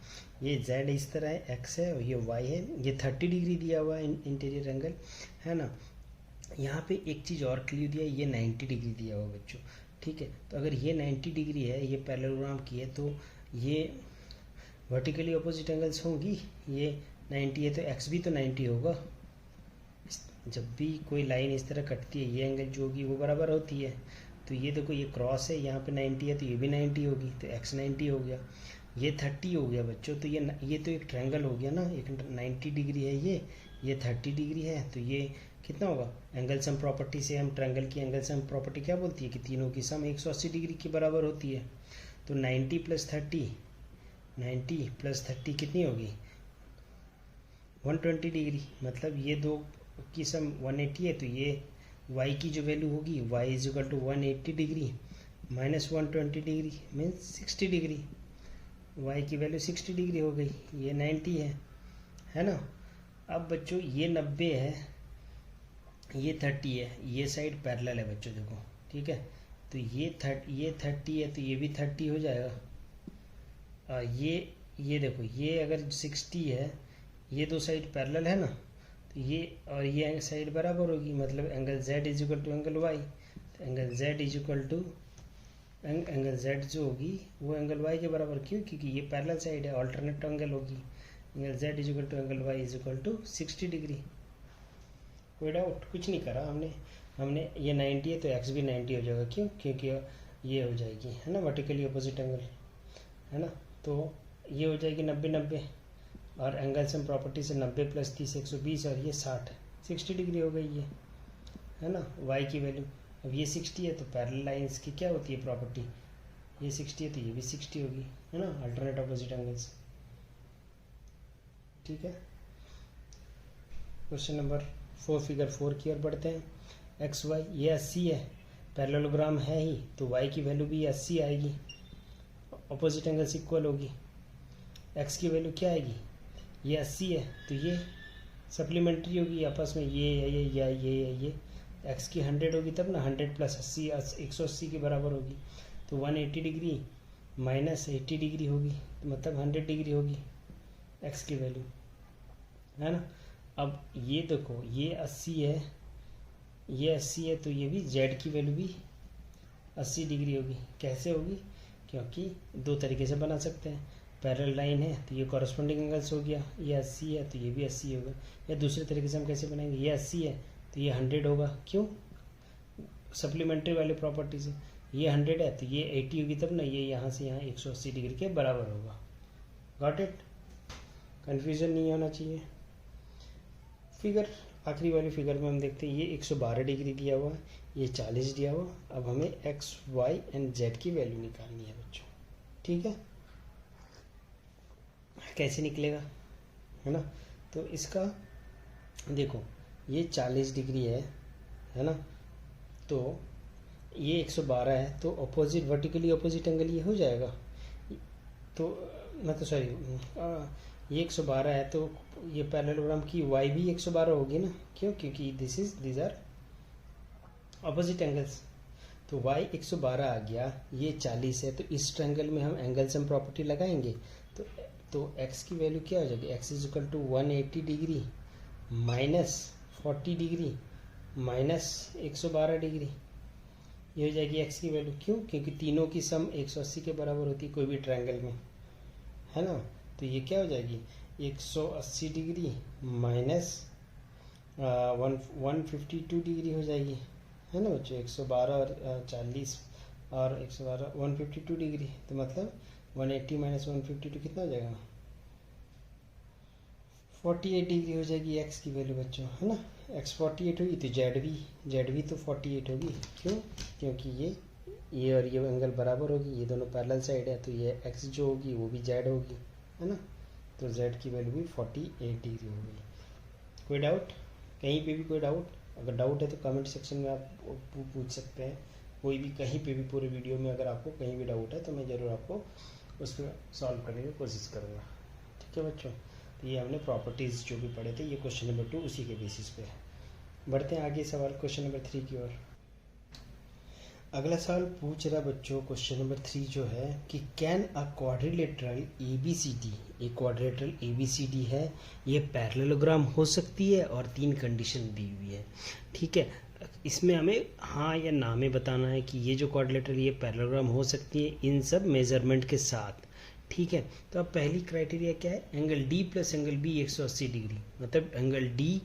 ये z इस तरह है, x है और ये y है, ये 30 डिग्री दिया हुआ है इंटीरियर एंगल, है ना। यहाँ पे एक चीज़ और क्लियर दिया है, ये 90 डिग्री दिया हुआ बच्चों, ठीक है। तो अगर ये 90 डिग्री है, ये पैरेललोग्राम की है, तो ये वर्टिकली अपोजिट एंगल्स होंगी। ये 90 है तो x भी तो 90 होगा। जब भी कोई लाइन इस तरह कटती है, ये एंगल जो होगी वो बराबर होती है। तो ये देखो, ये क्रॉस है, यहाँ पे 90 है तो ये भी 90 होगी, तो x 90 हो गया। ये 30 हो गया बच्चों, तो ये तो एक ट्रायंगल हो गया ना, एक 90 डिग्री है ये 30 डिग्री है, तो ये कितना होगा? एंगल सम प्रॉपर्टी से हम ट्रायंगल की एंगल सम प्रॉपर्टी क्या बोलती है कि तीनों की सम 180 डिग्री की बराबर होती है। तो 90 प्लस 30, 90 प्लस 30 कितनी होगी? 120 डिग्री। मतलब ये दो की सम 180 है, तो ये y की जो वैल्यू होगी y is equal to 180 degree minus 120 degree means 60 degree. y की वैल्यू 60 डिग्री हो गई, ये 90 है ना। अब बच्चों ये 90 है, ये 30 है, ये साइड पैरेलल है बच्चों, देखो ठीक है। तो ये 30 है तो ये भी 30 हो जाएगा। ये देखो, ये अगर 60 है, ये दो साइड पैरेलल है ना, तो ये और ये साइड बराबर होगी, मतलब angle z is equal to angle y। तो angle z is equal to angle z जो होगी वो एंगल y के बराबर, क्यों? क्योंकि ये पैरेलल साइड है, ऑल्टरनेट एंगल होगी। Angle z is equal to angle y is equal to 60 degree. कोई डाउट? कुछ नहीं करा हमने ये 90 है तो x भी 90 हो जाएगा, क्यों? क्योंकि ये हो जाएगी, है ना, वर्टिकली अपोजिट एंगल, है ना। तो ये हो जाएगी 90-90, और एंगल सम प्रॉपर्टी से 90 प्लस 30 120, और ये 60 डिग्री हो गई है ना। y की वैल्यू अब ये 60 है, तो पैरेलल लाइंस की क्या होती है प्रॉपर्टी? ये 60 है तो ये भी 60 होगी, है ना, अल्टरनेट अपोजिट एंगल्स। ठीक है। क्वेश्चन नंबर 4, फिगर 4 की ओर बढ़ते हैं। एक्स वाई ये 80 है, पैरेललोग्राम है ही, तो y की वैल्यू भी 80 आएगी, अपोजिट एंगल्स इक्वल होगी। x की वैल्यू क्या आएगी? ये 80 है तो ये सप्लीमेंट्री होगी आपस में, ये x की 100 होगी तब ना, 100 प्लस 80 180 के बराबर होगी। तो 180 डिग्री माइनस 80 डिग्री होगी, तो मतलब 100 डिग्री होगी x की वैल्यू, है ना। अब ये देखो, ये 80 है, ये 80 है, तो ये भी z की वैल्यू भी 80 डिग्री होगी। कैसे होगी? क्योंकि दो तरीके से बना सकते हैं, पैरेलल लाइन है तो ये कॉरस्पॉन्डिंग एंगल्स हो गया, ये 80 है तो ये भी 80 होगा। या दूसरे तरीके से हम कैसे बनाएंगे, ये 80 है तो ये 100 होगा, क्यों? सप्लीमेंट्री वाली प्रॉपर्टी से। ये 100 है तो ये 80 होगी, तब ना ये यहाँ से यहाँ 180 डिग्री के बराबर होगा। Got it? कन्फ्यूजन नहीं होना चाहिए। फिगर आखिरी वाली फिगर में हम देखते हैं, ये 112 डिग्री दिया हुआ है, ये 40 दिया हुआ। अब हमें एक्स वाई एंड जेड की वैल्यू निकालनी है बच्चों, ठीक है। कैसे निकलेगा, है ना। तो इसका देखो, ये 40 डिग्री है ना, तो ये 112 है, तो अपोजिट वर्टिकली अपोजिट एंगल ये हो जाएगा। तो मतलब सॉरी, ये 112 है तो ये पैरेललोग्राम की y भी 112 होगी ना, क्यों? क्योंकि दिस आर अपोजिट एंगल्स। तो y 112 आ गया, ये 40 है, तो इस ट्रायंगल में हम एंगल सम प्रॉपर्टी लगाएंगे। तो x की वैल्यू क्या हो जाएगी? x is equal to 180 degree minus 40 degree minus 112 degree, ये हो जाएगी x की वैल्यू। क्यों? क्योंकि तीनों की सम 180 के बराबर होती है कोई भी ट्रायंगल में, है ना। तो ये क्या हो जाएगी? 180 डिग्री माइनस 152 डिग्री हो जाएगी, है ना बच्चों। 112 और 40 और 112 152 डिग्री, तो मतलब 180 माइनस 152 कितना हो जाएगा? 48 डिग्री हो जाएगी x की वैल्यू बच्चों, है ना। x 48 होगी तो z भी तो 48 होगी, क्यों? क्योंकि ये और ये एंगल बराबर होगी, ये दोनों पैरेलल साइड है, तो ये x जो होगी वो भी z होगी, है ना। तो z की वैल्यू भी 48 डिग्री हो गई। कोई डाउट? कहीं पे भी कोई डाउट, अगर डाउट है तो कमेंट सेक्शन में आप पूछ सकते हैं, कोई भी कहीं पे भी पूरे वीडियो में अगर आपको कहीं भी डाउट है तो मैं ज़रूर आपको उसको सॉल्व करने की कोशिश करूँगा। ठीक है बच्चों, तो ये हमने प्रॉपर्टीज़ जो भी पढ़े थे, ये क्वेश्चन नंबर 2 उसी के बेसिस पे है। बढ़ते हैं आगे सवाल क्वेश्चन नंबर 3 की ओर। अगला सवाल पूछ रहा बच्चों, क्वेश्चन नंबर 3 जो है कि कैन अ क्वाड्रिलेटरल ABCD, एक क्वाड्रिलेटरल ABCD है, ये पैरेललोग्राम हो सकती है और 3 कंडीशन दी हुई है। ठीक है, इसमें हमें हाँ या ना में बताना है कि ये जो क्वाड्रिलेटरल ये पैरेललोग्राम हो सकती है इन सब मेजरमेंट के साथ। ठीक है, तो अब पहली क्राइटेरिया क्या है, angle D plus angle B 180 degree, मतलब angle D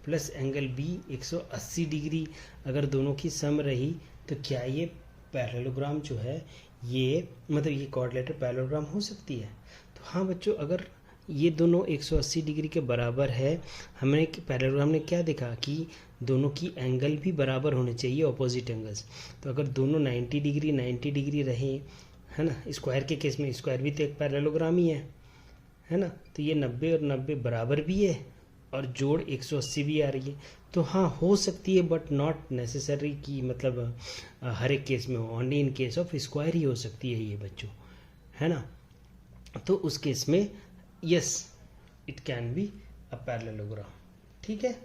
plus angle B 180 degree अगर दोनों की सम रही तो क्या ये पैरेललोग्राम जो है ये मतलब ये क्वाड्रिलेटरल पैरेललोग्राम हो सकती है। तो हाँ बच्चों, अगर ये दोनों 180 डिग्री के बराबर है, हमने पैरेललोग्राम ने क्या देखा कि दोनों की एंगल भी बराबर होने चाहिए, ऑपोजिट एंगल्स। तो अगर दोनों 90 डिग्री रहे, है ना, स्क्वायर के केस में स्क्वायर भी तो एक पैरेललोग्राम ही है ना, तो ये 90 और 90 बराबर भी है और जोड़ 180 भी आ रही है। तो हाँ हो सकती है, बट नॉट नेसेसरी कि मतलब हर एक केस में हो, only in case of square ही हो सकती है ये बच्चों, है ना। तो उस केस में yes it can be a parallelogram. ठीक है,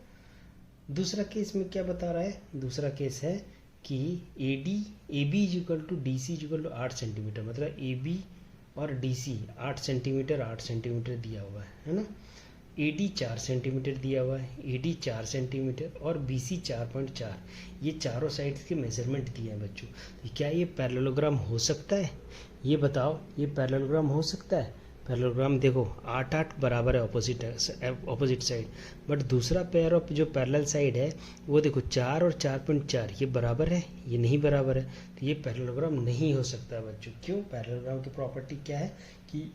दूसरा केस में क्या बता रहा है, दूसरा केस है कि AB is equal to DC is equal to 8 centimetre, मतलब AB और DC 8 सेंटीमीटर दिया हुआ है ना। AD 4 सेंटीमीटर दिया हुआ है, AD 4 सेंटीमीटर और BC 4.4, ये चारों साइड्स के मेजरमेंट दिए हैं बच्चों। तो क्या ये पैरेललोग्राम हो सकता है, ये बताओ, ये पैरेललोग्राम हो सकता है। पैरेललोग्राम देखो 8 बराबर है ऑपोजिट साइड, बट दूसरा पेयर ऑफ जो पैरेलल साइड है वो देखो 4 और 4.4, ये बराबर है, ये नहीं बराबर है, तो ये पैरेललोग्राम नहीं हो सकता बच्चों। क्यों, पैरेललोग्राम की प्रॉपर्टी क्या है कि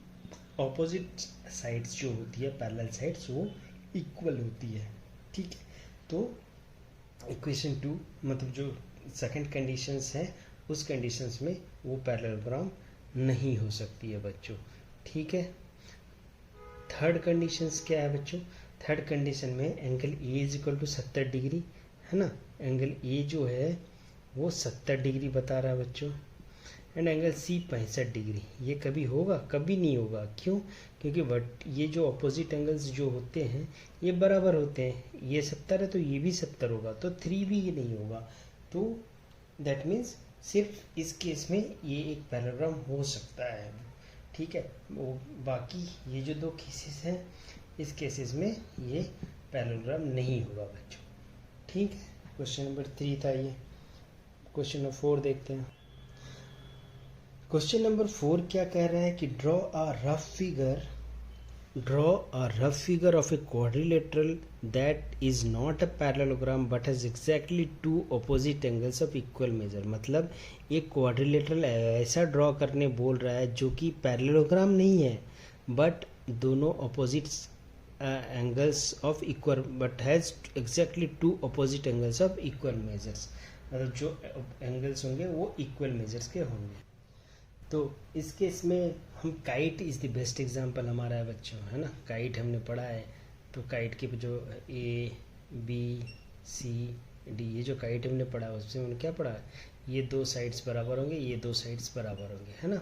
ऑपोजिट साइड्स जो होती है, पैरेलल साइड्स, वो इक्वल होती है। ठीक है, तो इक्वेशन 2 मतलब जो सेकंड कंडीशंस है उस कंडीशंस में वो पैरेललोग्राम नहीं हो सकती है बच्चों। ठीक है, थर्ड कंडीशंस क्या है बच्चों, थर्ड कंडीशन में angle A is equal to 70 degree, है ना, एंगल A जो है वो 70 डिग्री बता रहा है बच्चों, एंड एंगल C 65 डिग्री। ये कभी होगा, कभी नहीं होगा। क्यों, क्योंकि बट ये जो अपोजिट एंगल्स जो होते हैं ये बराबर होते हैं, ये 70 है तो ये भी 70 होगा, तो 3 भी ये नहीं होगा। तो दैट मीन्स सिर्फ इस केस में ये एक पैरेललोग्राम हो सकता है। ठीक है, वो बाकी ये जो 2 केसेस हैं इस केसेस में ये पैरेललोग्राम नहीं होगा बच्चों। ठीक है, क्वेश्चन नंबर 3 था ये। क्वेश्चन नंबर 4 देखते हैं। क्वेश्चन नंबर 4 क्या कह रहा है कि draw a rough figure of a quadrilateral that is not a parallelogram but has exactly 2 opposite angles of equal major. मतलब एक क्वाड्रिलेटरल ऐसा ड्रॉ करने बोल रहा है जो कि पैरेललोग्राम नहीं है, बट दोनों opposite angles of equal, but has exactly 2 opposite angles of equal measures, मतलब जो एंगल्स होंगे वो इक्वल मेजर्स के होंगे। तो इस केस में हम kite is the best example हमारा है बच्चों, है ना। काइट हमने पढ़ा है, तो काइट के जो ABCD ये जो काइट हमने पढ़ा है उससे हमने क्या पढ़ा है, ये 2 साइड्स बराबर होंगे, ये 2 साइड्स बराबर होंगे, है ना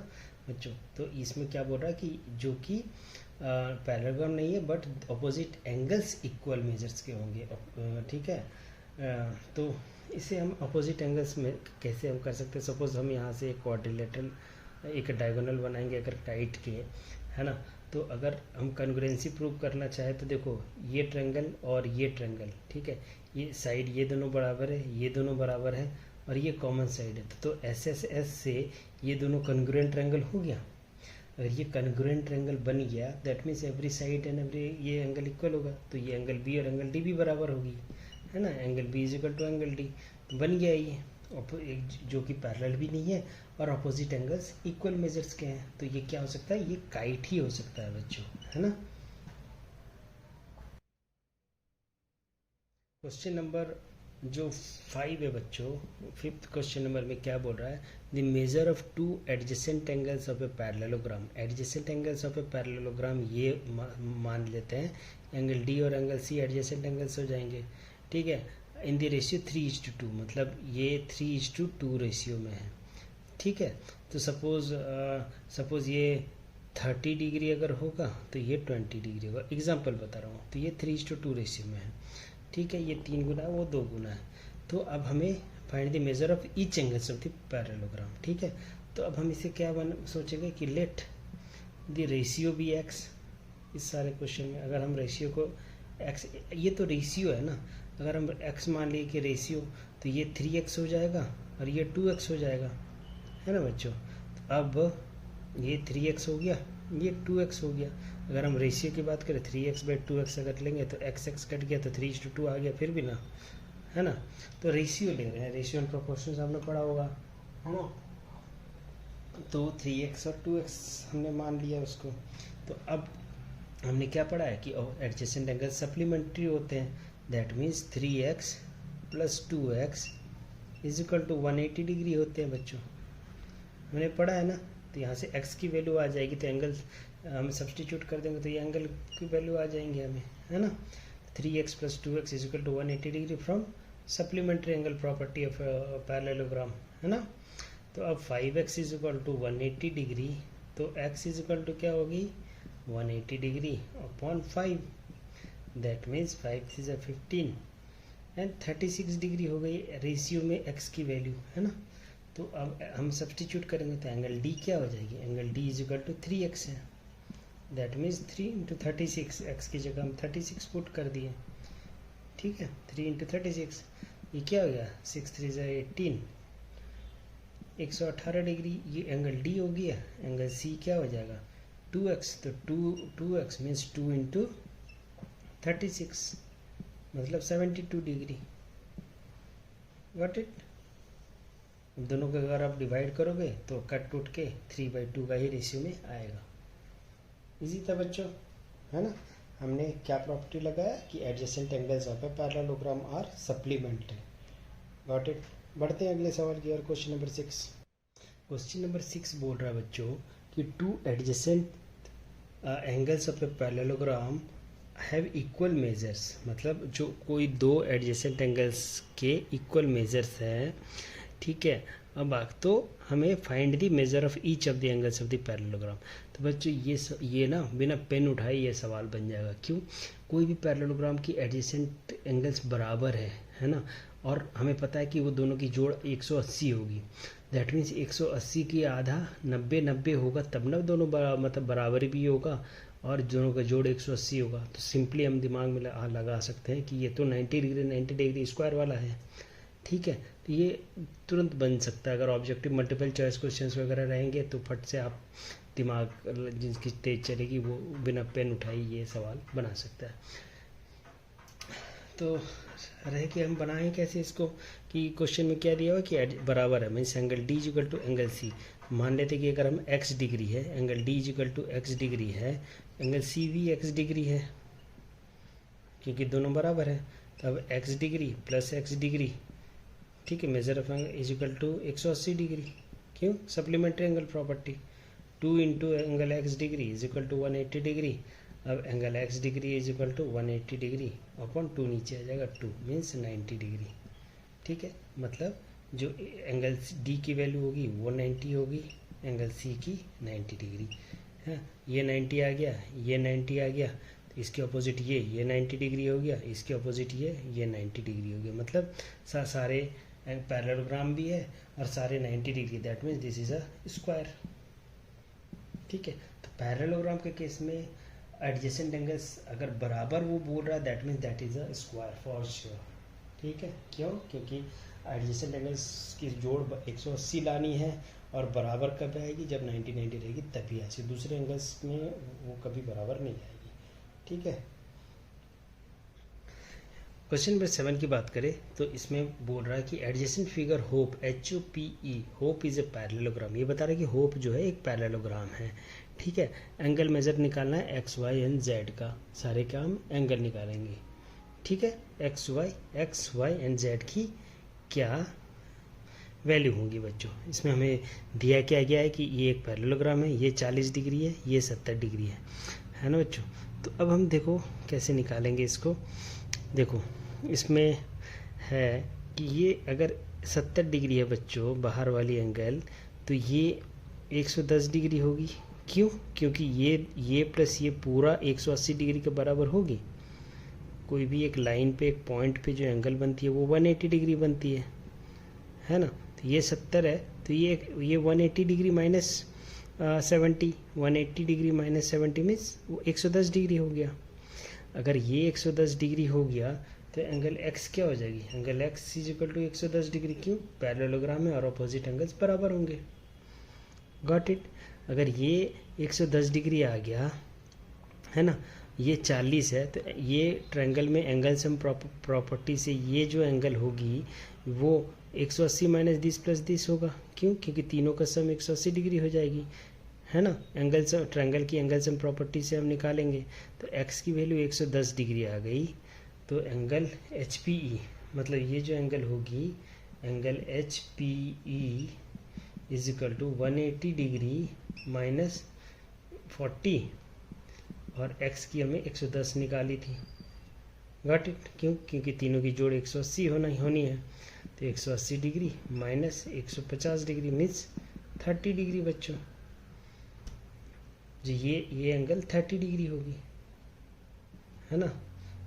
बच्चों। तो इसमें क्या बोल रहा है कि जो कि पैरेललोग्राम नहीं है but opposite angles equal measures के होंगे। ठीक है, तो इसे हम अपोजिट एंगल्स में कैसे हम कर सकते हैं। सपोज हम यहाँ से एक क्वाड्रिलेटरल एक डायगोनल बनाएंगे अगर काइट के, है ना, तो अगर हम कॉन्ग्रुएंसी प्रूव करना चाहे तो देखो ये ट्रायंगल और ये ट्रायंगल, ठीक है, ये साइड ये दोनों बराबर है, ये दोनों बराबर है और ये कॉमन साइड है, तो SSS से ये दोनों कॉन्ग्रुएंट ट्रायंगल हो गया। अगर ये कॉन्ग्रुएंट ट्रायंगल बन गया that means every side and every ये एंगल इक्वल होगा, तो ये एंगल B और एंगल D भी बराबर होगी, है ना। Angle B is equal to angle D, तो बन गया ये जो कि पैरेलल भी नहीं है और अपोजिट एंगल्स इक्वल मेजर्स के हैं। तो ये क्या हो सकता है, ये काइट ही हो सकता है बच्चों, है ना। क्वेश्चन नंबर जो 5 है बच्चों, 5th क्वेश्चन नंबर में क्या बोल रहा है, the measure of 2 adjacent angles of a parallelogram. Adjacent angles of a parallelogram ये मान लेते हैं, एंगल D और एंगल C एडजेसेंट एंगल्स हो जाएंगे, ठीक है, इन द रेशियो 3:2, मतलब ये 3:2 रेशियो में है। ठीक है, तो सपोज़ ये 30 डिग्री अगर होगा तो ये 20 डिग्री होगा, एग्जाम्पल बता रहा हूँ। तो ये 3:2 रेशियो में है। ठीक है, ये 3 गुना है, वो 2 गुना है। तो अब हमें find the measure of each angles of the parallelogram. ठीक है, तो अब हम इसे क्या सोचेंगे कि let the ratio be x. इस सारे क्वेश्चन में अगर हम रेशियो को एक्स, ये तो रेशियो है ना, अगर हम एक्स मान लिए कि रेशियो, तो ये 3x हो जाएगा और ये 2x हो जाएगा, है ना बच्चों। तो अब ये 3x हो गया, ये 2x हो गया। अगर हम रेशियो की बात करें 3x/2x अगर लेंगे तो x कट गया तो 3:2 आ गया फिर भी ना, है ना। तो रेशियो ले रहे हैं, रेशियो एंड प्रोपोर्शन आपने पढ़ा होगा, है ना। तो 3x और 2x हमने मान लिया उसको। तो अब हमने क्या पढ़ा है कि एडजेसेंट एंगल सप्लीमेंट्री होते हैं, that means 3x + 2x = 180 degree होते हैं बच्चों, हमने पढ़ा है ना। तो यहाँ से x की वैल्यू आ जाएगी, तो एंगल हम सब्सटीट्यूट कर देंगे तो ये एंगल की वैल्यू आ जाएंगे हमें, है ना। 3x + 2x = 180 degree from supplementary angle property of parallelogram, है ना। तो अब 5x = 180 डिग्री, तो x = क्या होगी 180 degree upon 5, that means 5 × 15 and 36 degree हो गई रेशियो में x की वैल्यू, है ना। तो अब हम सब्सटीट्यूट करेंगे तो एंगल D क्या हो जाएगी, एंगल D = 3x है, दैट मीन्स 3 × 36, x की जगह हम 36 पुट कर दिए। ठीक है, 3 × 36, ये क्या हो गया 6 × 3 = 18, 118 डिग्री। ये एंगल D हो गया। एंगल C क्या हो जाएगा 2x, तो 2x मीन्स 2 × 36 मतलब 72 डिग्री। Got it. दोनों को अगर आप डिवाइड करोगे तो कट टूट के 3/2 का ही रेशियो में आएगा। इजी था बच्चों, है ना। हमने क्या प्रॉपर्टी लगाया कि adjacent angles of a parallelogram are supplementary. Got it. बढ़ते हैं अगले सवाल की ओर, क्वेश्चन नंबर 6। क्वेश्चन नंबर 6 बोल रहा है बच्चों कि 2 adjacent angles of a parallelogram have equal measures, मतलब जो कोई 2 एडजेसेंट एंगल्स के इक्वल मेजर्स हैं। ठीक है, अब तो हमें find the measure of each of the angles of the parallelogram. तो बच्चों ये ना बिना पेन उठाए ये सवाल बन जाएगा। क्यों, कोई भी पैरेललोग्राम की एडजेसेंट एंगल्स बराबर है ना, और हमें पता है कि वो दोनों की जोड़ 180 होगी, दैट मीन्स 180 की आधा 90 होगा, तब ना दोनों मतलब बराबर भी होगा और दोनों का जोड़ 180 होगा। तो सिंपली हम दिमाग में लगा सकते हैं कि ये तो 90 डिग्री स्क्वायर वाला है। ठीक है, तो ये तुरंत बन सकता है। अगर ऑब्जेक्टिव मल्टीपल चॉइस क्वेश्चंस वगैरह रहेंगे तो फट से आप दिमाग जिसकी तेज चलेगी वो बिना पेन उठाए ये सवाल बना सकता है। तो रहे कि हम बनाएं कैसे इसको, कि क्वेश्चन में क्या दिया हुआ कि बराबर है, means angle D = angle C। मान लेते कि अगर हम x डिग्री है, एंगल D = x डिग्री है, एंगल C भी x डिग्री है, क्योंकि दोनों बराबर है। तब x डिग्री + x डिग्री, ठीक है, मेजर ऑफ एंगल = 180 डिग्री। क्यों, supplementary angle property. 2 × angle x degree = 180 degree. अब angle x degree = 180 degree upon 2 नीचे आ जाएगा 2 मीन्स 90 डिग्री। ठीक है, मतलब जो एंगल D की वैल्यू होगी वो 90 होगी, एंगल C की 90 डिग्री है। ये 90 आ गया, ये 90 आ गया, तो इसके अपोजिट ये 90 डिग्री हो गया, इसके अपोजिट ये 90 डिग्री हो गया। मतलब सारे पैरेललोग्राम भी है और सारे 90 degree, that means this is a square. ठीक है, तो पैरेललोग्राम के केस में एडजेसेंट एंगल्स अगर बराबर वो बोल रहा है, that means that is a square for sure. ठीक है, क्यों, क्योंकि एडजेसेंट एंगल्स की जोड़ 180 लानी है और बराबर कब आएगी, जब 90 रहेगी तभी आएगी, दूसरे एंगल्स में वो कभी बराबर नहीं आएगी। ठीक है, क्वेश्चन नंबर 7 की बात करें तो इसमें बोल रहा है कि adjacent figure hope HOPE, hope is a parallelogram. ये बता रहा है कि होप जो है एक पैरेललोग्राम है। ठीक है, एंगल मेजर निकालना है x, y एंड z का, सारे का हम एंगल निकालेंगे। ठीक है, x, y एंड z की क्या वैल्यू होंगी बच्चों। इसमें हमें दिया क्या गया है कि ये एक पैरेललोग्राम है, ये 40 डिग्री है, ये 70 डिग्री है ना बच्चों। तो अब हम देखो कैसे निकालेंगे इसको। देखो इसमें है कि ये अगर 70 डिग्री है बच्चों बाहर वाली एंगल, तो ये 110 डिग्री होगी। क्यों? क्योंकि ये प्लस ये पूरा 180 डिग्री के बराबर होगी। कोई भी एक लाइन पे, एक पॉइंट पे जो एंगल बनती है वो 180 डिग्री बनती है ना। तो ये 70 है, तो ये 180 degree minus 70, 180 degree minus 70 means वो 110 डिग्री हो गया। अगर ये 110 डिग्री हो गया तो एंगल x क्या हो जाएगी? Angle x is equal to 110 degree. क्यों? पैरेललोग्राम है और अपोजिट एंगल्स बराबर होंगे। Got it. अगर ये 110 डिग्री आ गया है ना, ये 40 है, तो ये ट्रायंगल में एंगल सम प्रॉपर्टी से ये जो एंगल होगी वो 180 माइनस 20 प्लस 20 होगा। क्यों? क्योंकि तीनों का सम 180 डिग्री हो जाएगी, है ना। एंगल सम, ट्रायंगल की एंगल सम प्रॉपर्टी से हम निकालेंगे तो x की वैल्यू 110 डिग्री आ गई। तो एंगल HPE, मतलब ये जो एंगल होगी, angle HPE is equal to 180 degree minus 40, और x की हमें 110 निकाली थी। Got it. क्यों? क्योंकि तीनों की जोड़ 180 होनी है। तो 180 degree minus 150 degree means 30 degree बच्चों जी। ये एंगल 30 डिग्री होगी, है ना।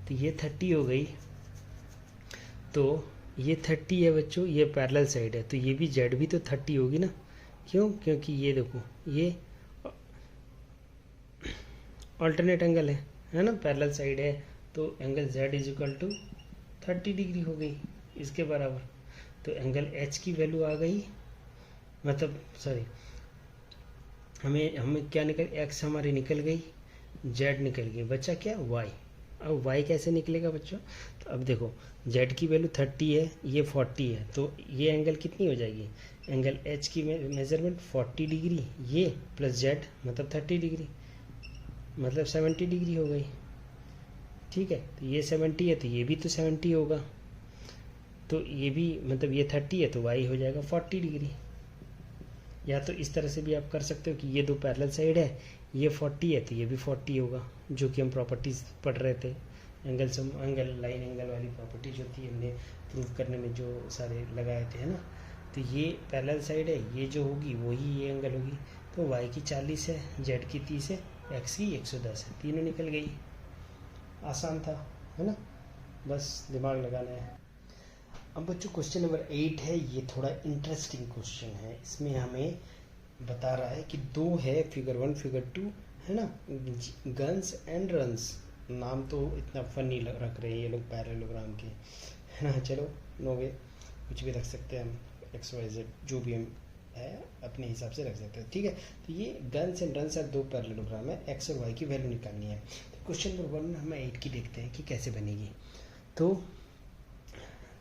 तो ये 30 हो गई। तो ये 30 है बच्चों, ये पैरेलल साइड है, तो ये भी जेड भी तो 30 होगी ना। क्यों? क्योंकि ये देखो, ये ऑल्टरनेट एंगल है ना, पैरेलल साइड है, तो angle z is equal to 30 degree हो गई इसके बराबर। तो एंगल h की वैल्यू आ गई, मतलब सॉरी, हमें क्या निकल, x हमारी निकल गई, z निकल गई, बचा क्या? y। अब y कैसे निकलेगा बच्चों? तो अब देखो, z की वैल्यू 30 है, ये 40 है, तो ये एंगल कितनी हो जाएगी? एंगल h की मेजरमेंट 40 डिग्री, ये प्लस z मतलब 30 डिग्री, मतलब 70 डिग्री हो गई। ठीक है, तो ये 70 है तो ये भी तो 70 होगा, तो ये भी मतलब ये 30 है तो y हो जाएगा 40 डिग्री। या तो इस तरह से भी आप कर सकते हो कि ये दो पैरेलल साइड है, ये 40 है तो ये भी 40 होगा, जो कि हम प्रॉपर्टीज पढ़ रहे थे, angle sum, angle line angle वाली प्रॉपर्टी जो थी हमने प्रूव करने में जो सारे लगाए थे, है ना। तो ये पैरेलल साइड है, ये जो होगी वही ये एंगल होगी। तो y की 40 है, z की 30 है, x की 110 है, तीनों निकल गई। आसान था, है ना, बस दिमाग लगाना है। अब बच्चों क्वेश्चन नंबर 8 है, ये थोड़ा इंटरेस्टिंग क्वेश्चन है। इसमें हमें बता रहा है कि दो है, फिगर 1 फिगर 2, है ना, गन्स एंड रन्स। नाम तो इतना फनी रख रहे हैं ये लोग पैरेललोग्राम के, है ना। चलो नो वे, कुछ भी रख सकते हैं हम, XYZ जो भी हम है अपने हिसाब से रख सकते हैं, ठीक है। तो ये गन्स एंड रन्स दो पैरेललोग्राम है, x और y की वैल्यू निकालनी है। तो क्वेश्चन नंबर 1 में हमें 8 की देखते हैं कि कैसे बनेगी। तो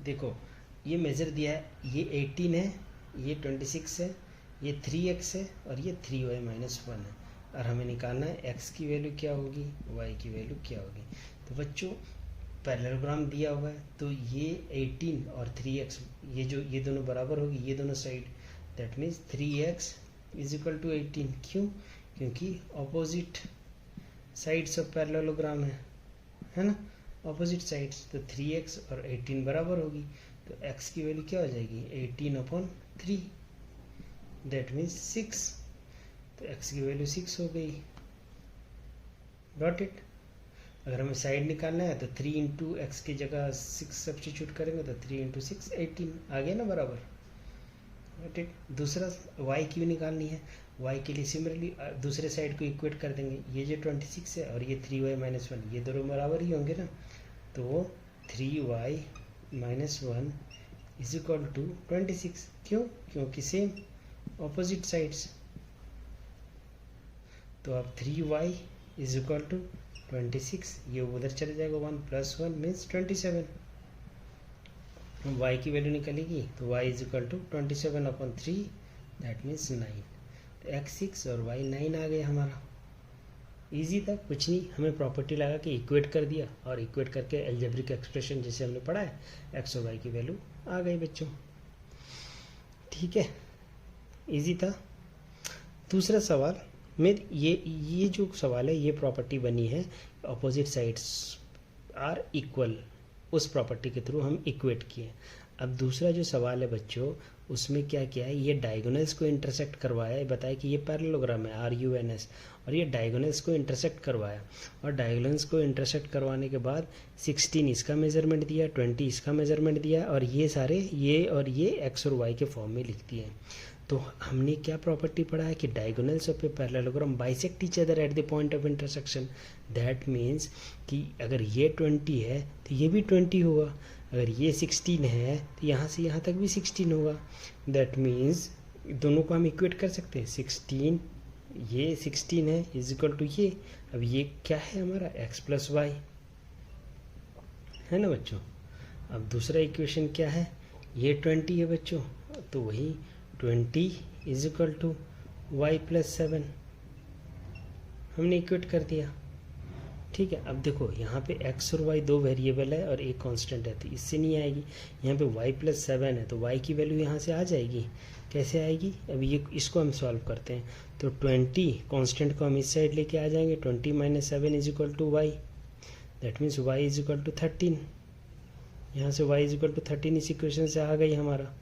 देखो, ये मेज़र दिया है, ये 18 है, ये 26 है, ये 3x है और ये 3y माइनस 1 है, और हमें निकालना है x की वैल्यू क्या होगी, y की वैल्यू क्या होगी। तो बच्चों पैरेललोग्राम दिया हुआ है, तो ये 18 और 3x, ये दोनों बराबर होगी, ये दोनों side, that means 3x is equal to 18। क्यों? क्योंकि ऑपोजिट साइड्स ऑफ पैरेललोग्राम है ना, ऑपोजिट साइड्स। तो 3x और 18 बराबर होगी, तो x की वैल्यू क्या हो जाएगी, 18/3, दैट मीन्स 6। तो x की वैल्यू 6 हो गई। Got it. अगर हमें साइड निकालना है तो 3 इंटू एक्स की जगह 6 सब्स्टिट्यूट करेंगे, तो 3 इंटू 6 18 आ गया ना बराबर। Got it. दूसरा y की निकालनी है, y के लिए सिमिलरली दूसरे साइड को इक्वेट कर देंगे, ये जो 26 है और ये 3y माइनस 1, ये दोनों बराबर ही होंगे ना। तो 3y minus 1 is equal to 26। क्यों? क्योंकि सेम ऑपोजिट साइड्स। तो अब 3y इज इक्वल टू 26, ये उधर चले जाएगा, 1 + 1 मीन्स 27। y की वैल्यू निकलेगी, तो y is equal to 27/3, that means 9। तो x 6 और y 9 आ गया हमारा। इजी था, कुछ नहीं, हमें प्रॉपर्टी लगा के इक्वेट कर दिया, और इक्वेट करके एल्जेब्रिक एक्सप्रेशन जैसे हमने पढ़ा है, x और y की वैल्यू आ गई बच्चों। ठीक है, इजी था। दूसरा सवाल में ये जो सवाल है, ये प्रॉपर्टी बनी है, अपोजिट साइड्स आर इक्वल, उस प्रॉपर्टी के थ्रू हम इक्वेट किए। अब दूसरा जो सवाल है बच्चों, उसमें क्या किया है, ये डायगोनल्स को इंटरसेक्ट करवाया है। बताया कि ये पैरेललोग्राम है RUNS, और ये डायगोनल्स को इंटरसेक्ट करवाया, और डायगोनल्स को इंटरसेक्ट करवाने के बाद 16 इसका मेजरमेंट दिया, 20 इसका मेजरमेंट दिया, और ये सारे ये और ये एक्स और वाई के फॉर्म में लिख दिए। तो हमने क्या प्रॉपर्टी पढ़ा है कि diagonals of a parallelogram bisect each other at the point of intersection. That means कि अगर ये 20 है तो ये भी 20 होगा, अगर ये 16 है तो यहाँ से यहाँ तक भी 16 होगा। दैट मीन्स दोनों को हम इक्वेट कर सकते हैं। 16 ये 16 है इज इक्वल टू ये, अब ये क्या है हमारा x प्लस वाई है ना बच्चों। अब दूसरा इक्वेशन क्या है, ये 20 है बच्चों, तो वही 20 is equal to y plus 7 हमने इक्वेट कर दिया। ठीक है, अब देखो यहाँ पे x और y दो वेरिएबल है और एक कांस्टेंट है, तो इससे नहीं आएगी। यहाँ पे y प्लस 7 है तो y की वैल्यू यहाँ से आ जाएगी। कैसे आएगी, अब ये इसको हम सॉल्व करते हैं। तो 20 कांस्टेंट को हम इस साइड लेके आ जाएंगे, 20 minus 7 is equal to y, that means y is equal to 13। यहाँ से y इज इक्वल टू 13 इस इक्वेशन से आ गई हमारा,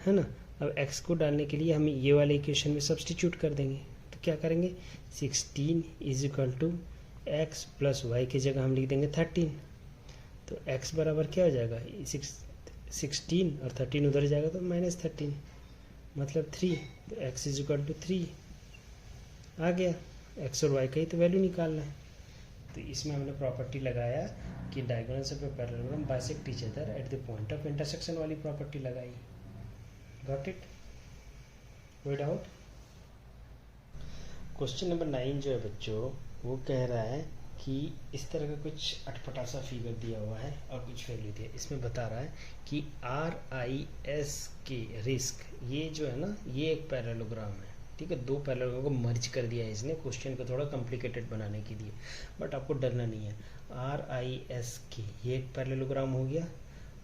है ना। अब x को डालने के लिए हम ये वाले इक्वेशन में सब्सटीट्यूट कर देंगे। तो क्या करेंगे, 16 is equal to x plus y की जगह हम लिख देंगे 13। तो x बराबर क्या हो जाएगा, 16 और 13 उधर जाएगा तो माइनस 13 मतलब 3। तो x इज इक्वल टू 3 आ गया। x और y का ही तो वैल्यू निकालना है। तो इसमें हमने प्रॉपर्टी लगाया कि diagonals of a parallelogram bisect each other at the point of intersection वाली प्रॉपर्टी लगाई। गॉट इट, कोई डाउट। क्वेश्चन नंबर 9 जो है बच्चों, वो कह रहा है कि इस तरह का कुछ अटपटा सा फिगर दिया हुआ है और कुछ वैल्यू दिया। इसमें बता रहा है कि RIS के रिस्क, ये जो है ना, ये एक पैरेललोग्राम है। ठीक है, दो पैरेललोग्राम को मर्ज कर दिया है इसने क्वेश्चन को थोड़ा कॉम्प्लिकेटेड बनाने के लिए, बट आपको डरना नहीं है। RIS के ये एक पैरेललोग्राम हो गया,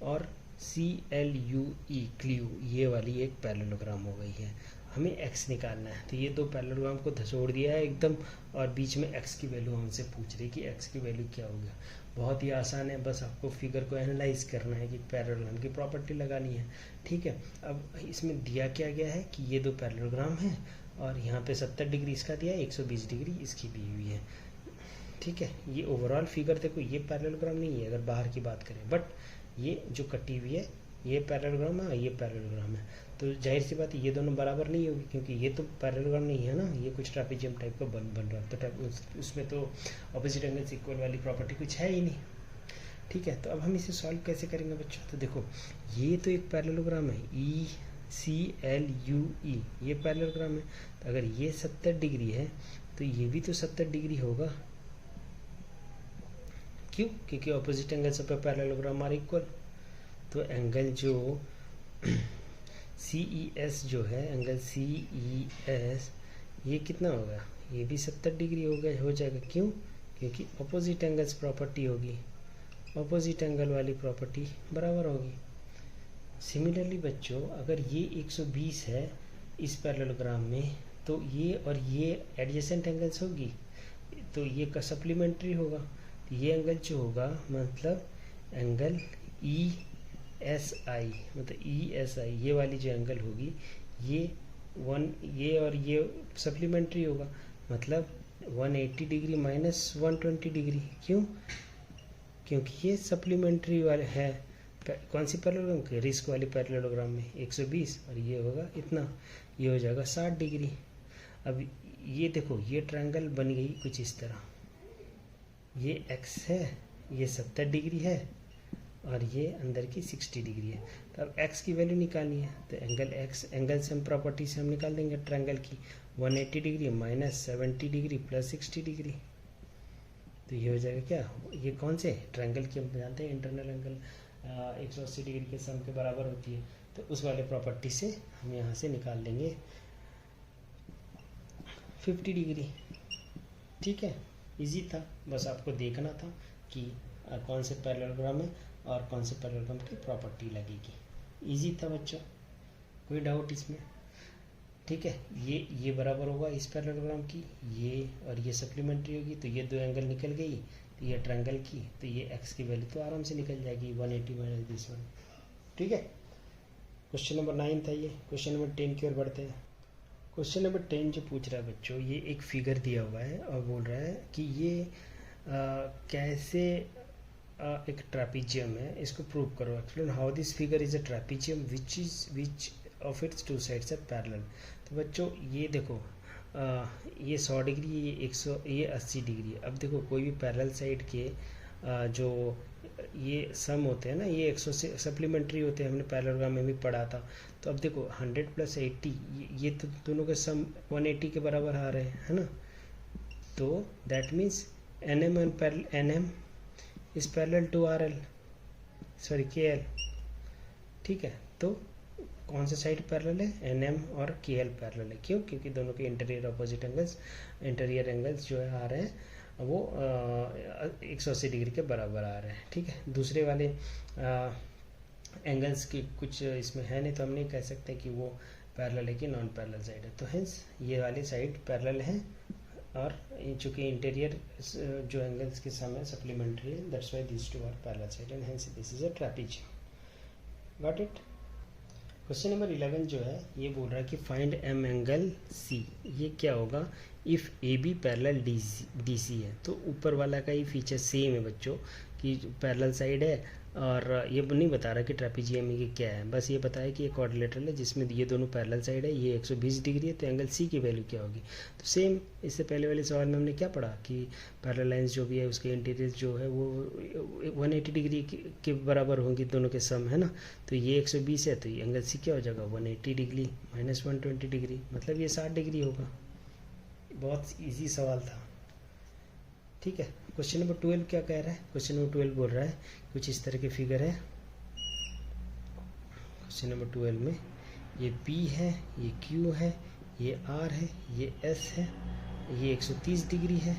और CLUE क्ल्यू ये वाली एक पैरेललोग्राम हो गई है। हमें x निकालना है, तो ये दो पैरेललोग्राम को धसोड़ दिया है एकदम, और बीच में x की वैल्यू हमसे पूछ रही है कि x की वैल्यू क्या हो गया। बहुत ही आसान है, बस आपको फिगर को एनालाइज करना है कि पैरेललोग्राम की प्रॉपर्टी लगानी है। ठीक है, अब इसमें दिया क्या गया है कि ये दो पैरेललोग्राम हैं, और यहाँ पे 70 डिग्री इसका दिया है, 120 डिग्री इसकी दी हुई है। ठीक है, ये ओवरऑल फिगर देखो, ये पैरेललोग्राम नहीं है अगर बाहर की बात करें, बट ये जो कटी हुई है ये पैरेललोग्राम है, ये पैरेललोग्राम है। तो जाहिर सी बात है ये दोनों बराबर नहीं होगी, क्योंकि ये तो पैरेललोग्राम नहीं है ना, ये कुछ ट्रापेजियम टाइप का बन रहा है, तो उसमें तो ऑपोजिट एंगल्स इक्वल वाली प्रॉपर्टी कुछ है ही नहीं। ठीक है, तो अब हम इसे सॉल्व कैसे करेंगे बच्चों। तो देखो, ये तो एक पैरेललोग्राम है, ECLUE ये पैरेललोग्राम है। तो अगर ये 70 डिग्री है तो ये भी तो 70 डिग्री होगा। क्यों, क्योंकि opposite angles of a parallelogram are equal. तो एंगल जो CES जो है, एंगल CES ये कितना होगा, ये भी 70 डिग्री हो जाएगा। क्यों, क्योंकि अपोजिट एंगल्स प्रॉपर्टी होगी, अपोजिट एंगल वाली प्रॉपर्टी बराबर होगी। सिमिलरली बच्चों, अगर ये 120 है इस पैरेललोग्राम में, तो ये और ये एडजेसेंट एंगल्स होगी, तो ये का सप्लीमेंट्री होगा। ये एंगल जो होगा मतलब एंगल ESI, मतलब ESI ये वाली जो एंगल होगी, ये और ये सप्लीमेंट्री होगा, मतलब 180 डिग्री माइनस 120 डिग्री। क्यों, क्योंकि ये सप्लीमेंट्री वाले है। कौन सी पैरेललोग्राम के, रिस्क वाली पैरेललोग्राम में 120, और ये होगा इतना, ये हो जाएगा 60 डिग्री। अब ये देखो, ये ट्रायंगल बन गई कुछ इस तरह, ये x है, ये 70 डिग्री है, और ये अंदर की 60 डिग्री है। तो अब x की वैल्यू निकालनी है, तो एंगल से हम प्रॉपर्टी से हम निकाल देंगे ट्रायंगल की, 180 degree minus 70 degree plus 60 degree. तो ये हो जाएगा क्या, ये कौन से ट्रायंगल की हम जानते हैं इंटरनल एंगल 180 डिग्री के सम के बराबर होती है। तो उस वाले प्रॉपर्टी से हम यहाँ से निकाल लेंगे 50 डिग्री। ठीक है, इजी था, बस आपको देखना था कि कौन से पैरेललोग्राम है और कौन से पैरेललोग्राम की प्रॉपर्टी लगेगी। इजी था बच्चों, कोई डाउट इसमें। ठीक है। ये बराबर होगा इस पैरेललोग्राम की, ये और ये सप्लीमेंट्री होगी, तो ये दो एंगल निकल गई, तो ये ट्रायंगल की, तो ये एक्स की वैल्यू तो आराम से निकल जाएगी 180 माइनस दिस वन। ठीक है, क्वेश्चन नंबर 9 था ये। क्वेश्चन नंबर 10 की ओर बढ़ते हैं। क्वेश्चन नंबर 10 जो पूछ रहा है बच्चों, ये एक फिगर दिया हुआ है और बोल रहा है कि ये कैसे एक ट्रापीजियम है, इसको प्रूव करो। Explain how this figure is a trapezium which of its two sides are parallel. तो बच्चों ये देखो, ये 100 डिग्री, ये 100, ये 80 डिग्री। अब देखो कोई भी पैरेलल साइड के जो ये सम होते हैं ना, ये 100 से सप्लीमेंट्री होते हैं, हमने पैरेललोग्राम में भी पढ़ा था। तो अब देखो 100 + 80, ये तो दोनों के सम 180 के बराबर आ रहे हैं, है ना। तो that means NM is parallel to RL, sorry KL। ठीक है, तो कौन सा साइड पैरेलल है? NM और KL पैरेलल है। क्यों? क्योंकि दोनों के interior opposite angles, interior angles जो है आ रहे हैं वो 180 डिग्री के बराबर आ रहे हैं। ठीक है, दूसरे वाले एंगल्स की कुछ इसमें है नहीं, तो हम नहीं कह सकते कि वो पैरेलल है कि नॉन पैरेलल साइड है। तो हेंस ये वाली साइड पैरेलल है, और चूँकि इंटीरियर जो एंगल्स के सम है सप्लीमेंट्री है, that's why this two are parallel side and hence this is a trapezium. Got it. Question number 11 जो है ये बोल रहा है कि फाइंड M एंगल C। ये क्या होगा? इफ़ AB पैरेलल DC है। तो ऊपर वाला का ही फीचर सेम है बच्चों, कि पैरेलल साइड है, और ये नहीं बता रहा कि ट्रापीजियम ये क्या है, बस ये बताया कि ये क्वाड्रिलेटरल है जिसमें ये दोनों पैरेलल साइड है, ये 120 डिग्री है, तो एंगल C की वैल्यू क्या होगी? तो सेम इससे पहले वाले सवाल में हमने क्या पढ़ा कि पैरेलल लाइंस जो भी है उसके इंटीरियर जो है वो 180 डिग्री के बराबर होंगी, दोनों के सम, है ना। तो ये 120 है, तो ये एंगल C क्या हो जाएगा? 180 डिग्री माइनस 120 डिग्री, मतलब ये 60 डिग्री होगा। बहुत इजी सवाल था। ठीक है, क्वेश्चन नंबर 12 क्या कह रहा है? क्वेश्चन नंबर 12 बोल रहा है कुछ इस तरह के फिगर है। क्वेश्चन नंबर 12 में ये P है, ये Q है, ये R है, ये S है, ये 130 डिग्री है,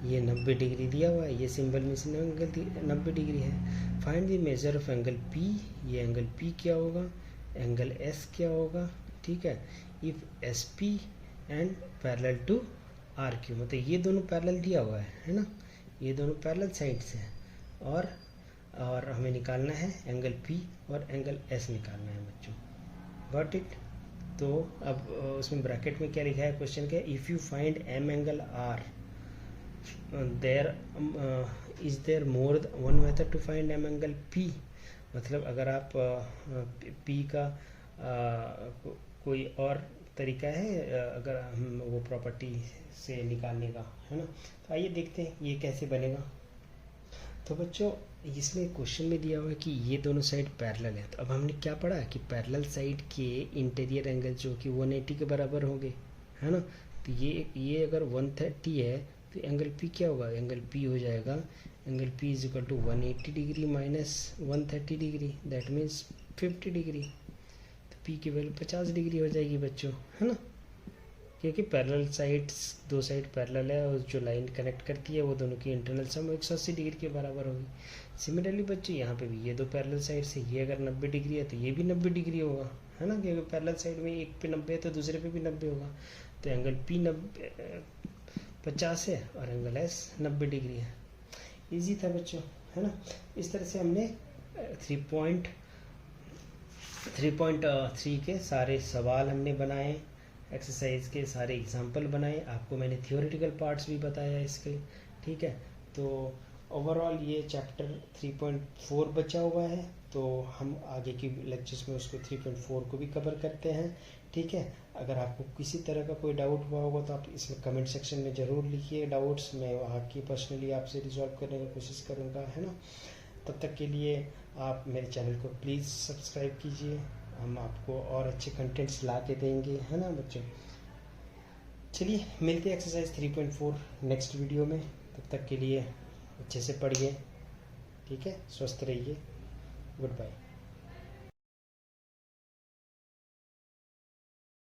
ये 90 डिग्री दिया हुआ है, ये सिंबल में से एंगल 90 डिग्री है। Find the measure of angle P। ये एंगल P क्या होगा? एंगल S क्या होगा? ठीक है, if SP and parallel to RQ, मतलब ये दोनों पैरेलल दिया हुआ है ना, ये दोनों पैरेलल साइड्स हैं, और हमें निकालना है एंगल P और एंगल S निकालना है बच्चों। Got it. तो अब उसमें ब्रैकेट में क्या लिखा है क्वेश्चन के? If you find M angle R, there is there more one method to find M angle P। मतलब अगर आप P का कोई और तरीका है अगर हम वो प्रॉपर्टी से निकालने का, है ना। तो आइए देखते हैं ये कैसे बनेगा। तो बच्चों इसमें क्वेश्चन में दिया हुआ है कि ये दोनों साइड पैरेलल है। तो अब हमने क्या पढ़ा कि पैरेलल साइड के इंटीरियर एंगल जो कि 180 के बराबर होंगे, है ना। तो ये अगर 130 है तो एंगल P क्या होगा? एंगल P हो जाएगा, angle P is equal to 180 degree minus 130 degree, that means 50 degree. P की वैल्यू 50 डिग्री हो जाएगी बच्चों, है ना, क्योंकि पैरेलल साइड्स, दो साइड पैरेलल है और जो लाइन कनेक्ट करती है वो दोनों की इंटरनल सम 180 डिग्री के बराबर होगी। सिमिलरली बच्चों यहाँ पे भी ये दो पैरेलल साइड से, ये अगर 90 डिग्री है तो ये भी 90 डिग्री होगा, है ना, क्योंकि पैरेलल साइड में एक पे 90 है तो दूसरे पे भी 90 होगा। तो एंगल P 50 है और एंगल S 90 डिग्री है। ईजी था बच्चों, है ना। इस तरह से हमने 3.3 के सारे सवाल हमने बनाए, एक्सरसाइज के सारे एग्जाम्पल बनाए, आपको मैंने थियोरेटिकल पार्ट्स भी बताया इसके। ठीक है, तो ओवरऑल ये चैप्टर 3.4 बचा हुआ है, तो हम आगे की लेक्चर्स में उसको 3.4 को भी कवर करते हैं। ठीक है, अगर आपको किसी तरह का कोई डाउट हुआ होगा तो आप इसमें कमेंट सेक्शन में ज़रूर लिखिए डाउट्स, मैं वहाँ की पर्सनली आपसे रिजॉल्व करने की कोशिश करूँगा, है ना। तब तक के लिए आप मेरे चैनल को प्लीज़ सब्सक्राइब कीजिए, हम आपको और अच्छे कंटेंट्स ला के देंगे, है ना बच्चों। चलिए मिलते हैं एक्सरसाइज 3.4 नेक्स्ट वीडियो में। तब तक के लिए अच्छे से पढ़िए, ठीक है, स्वस्थ रहिए, गुड बाय।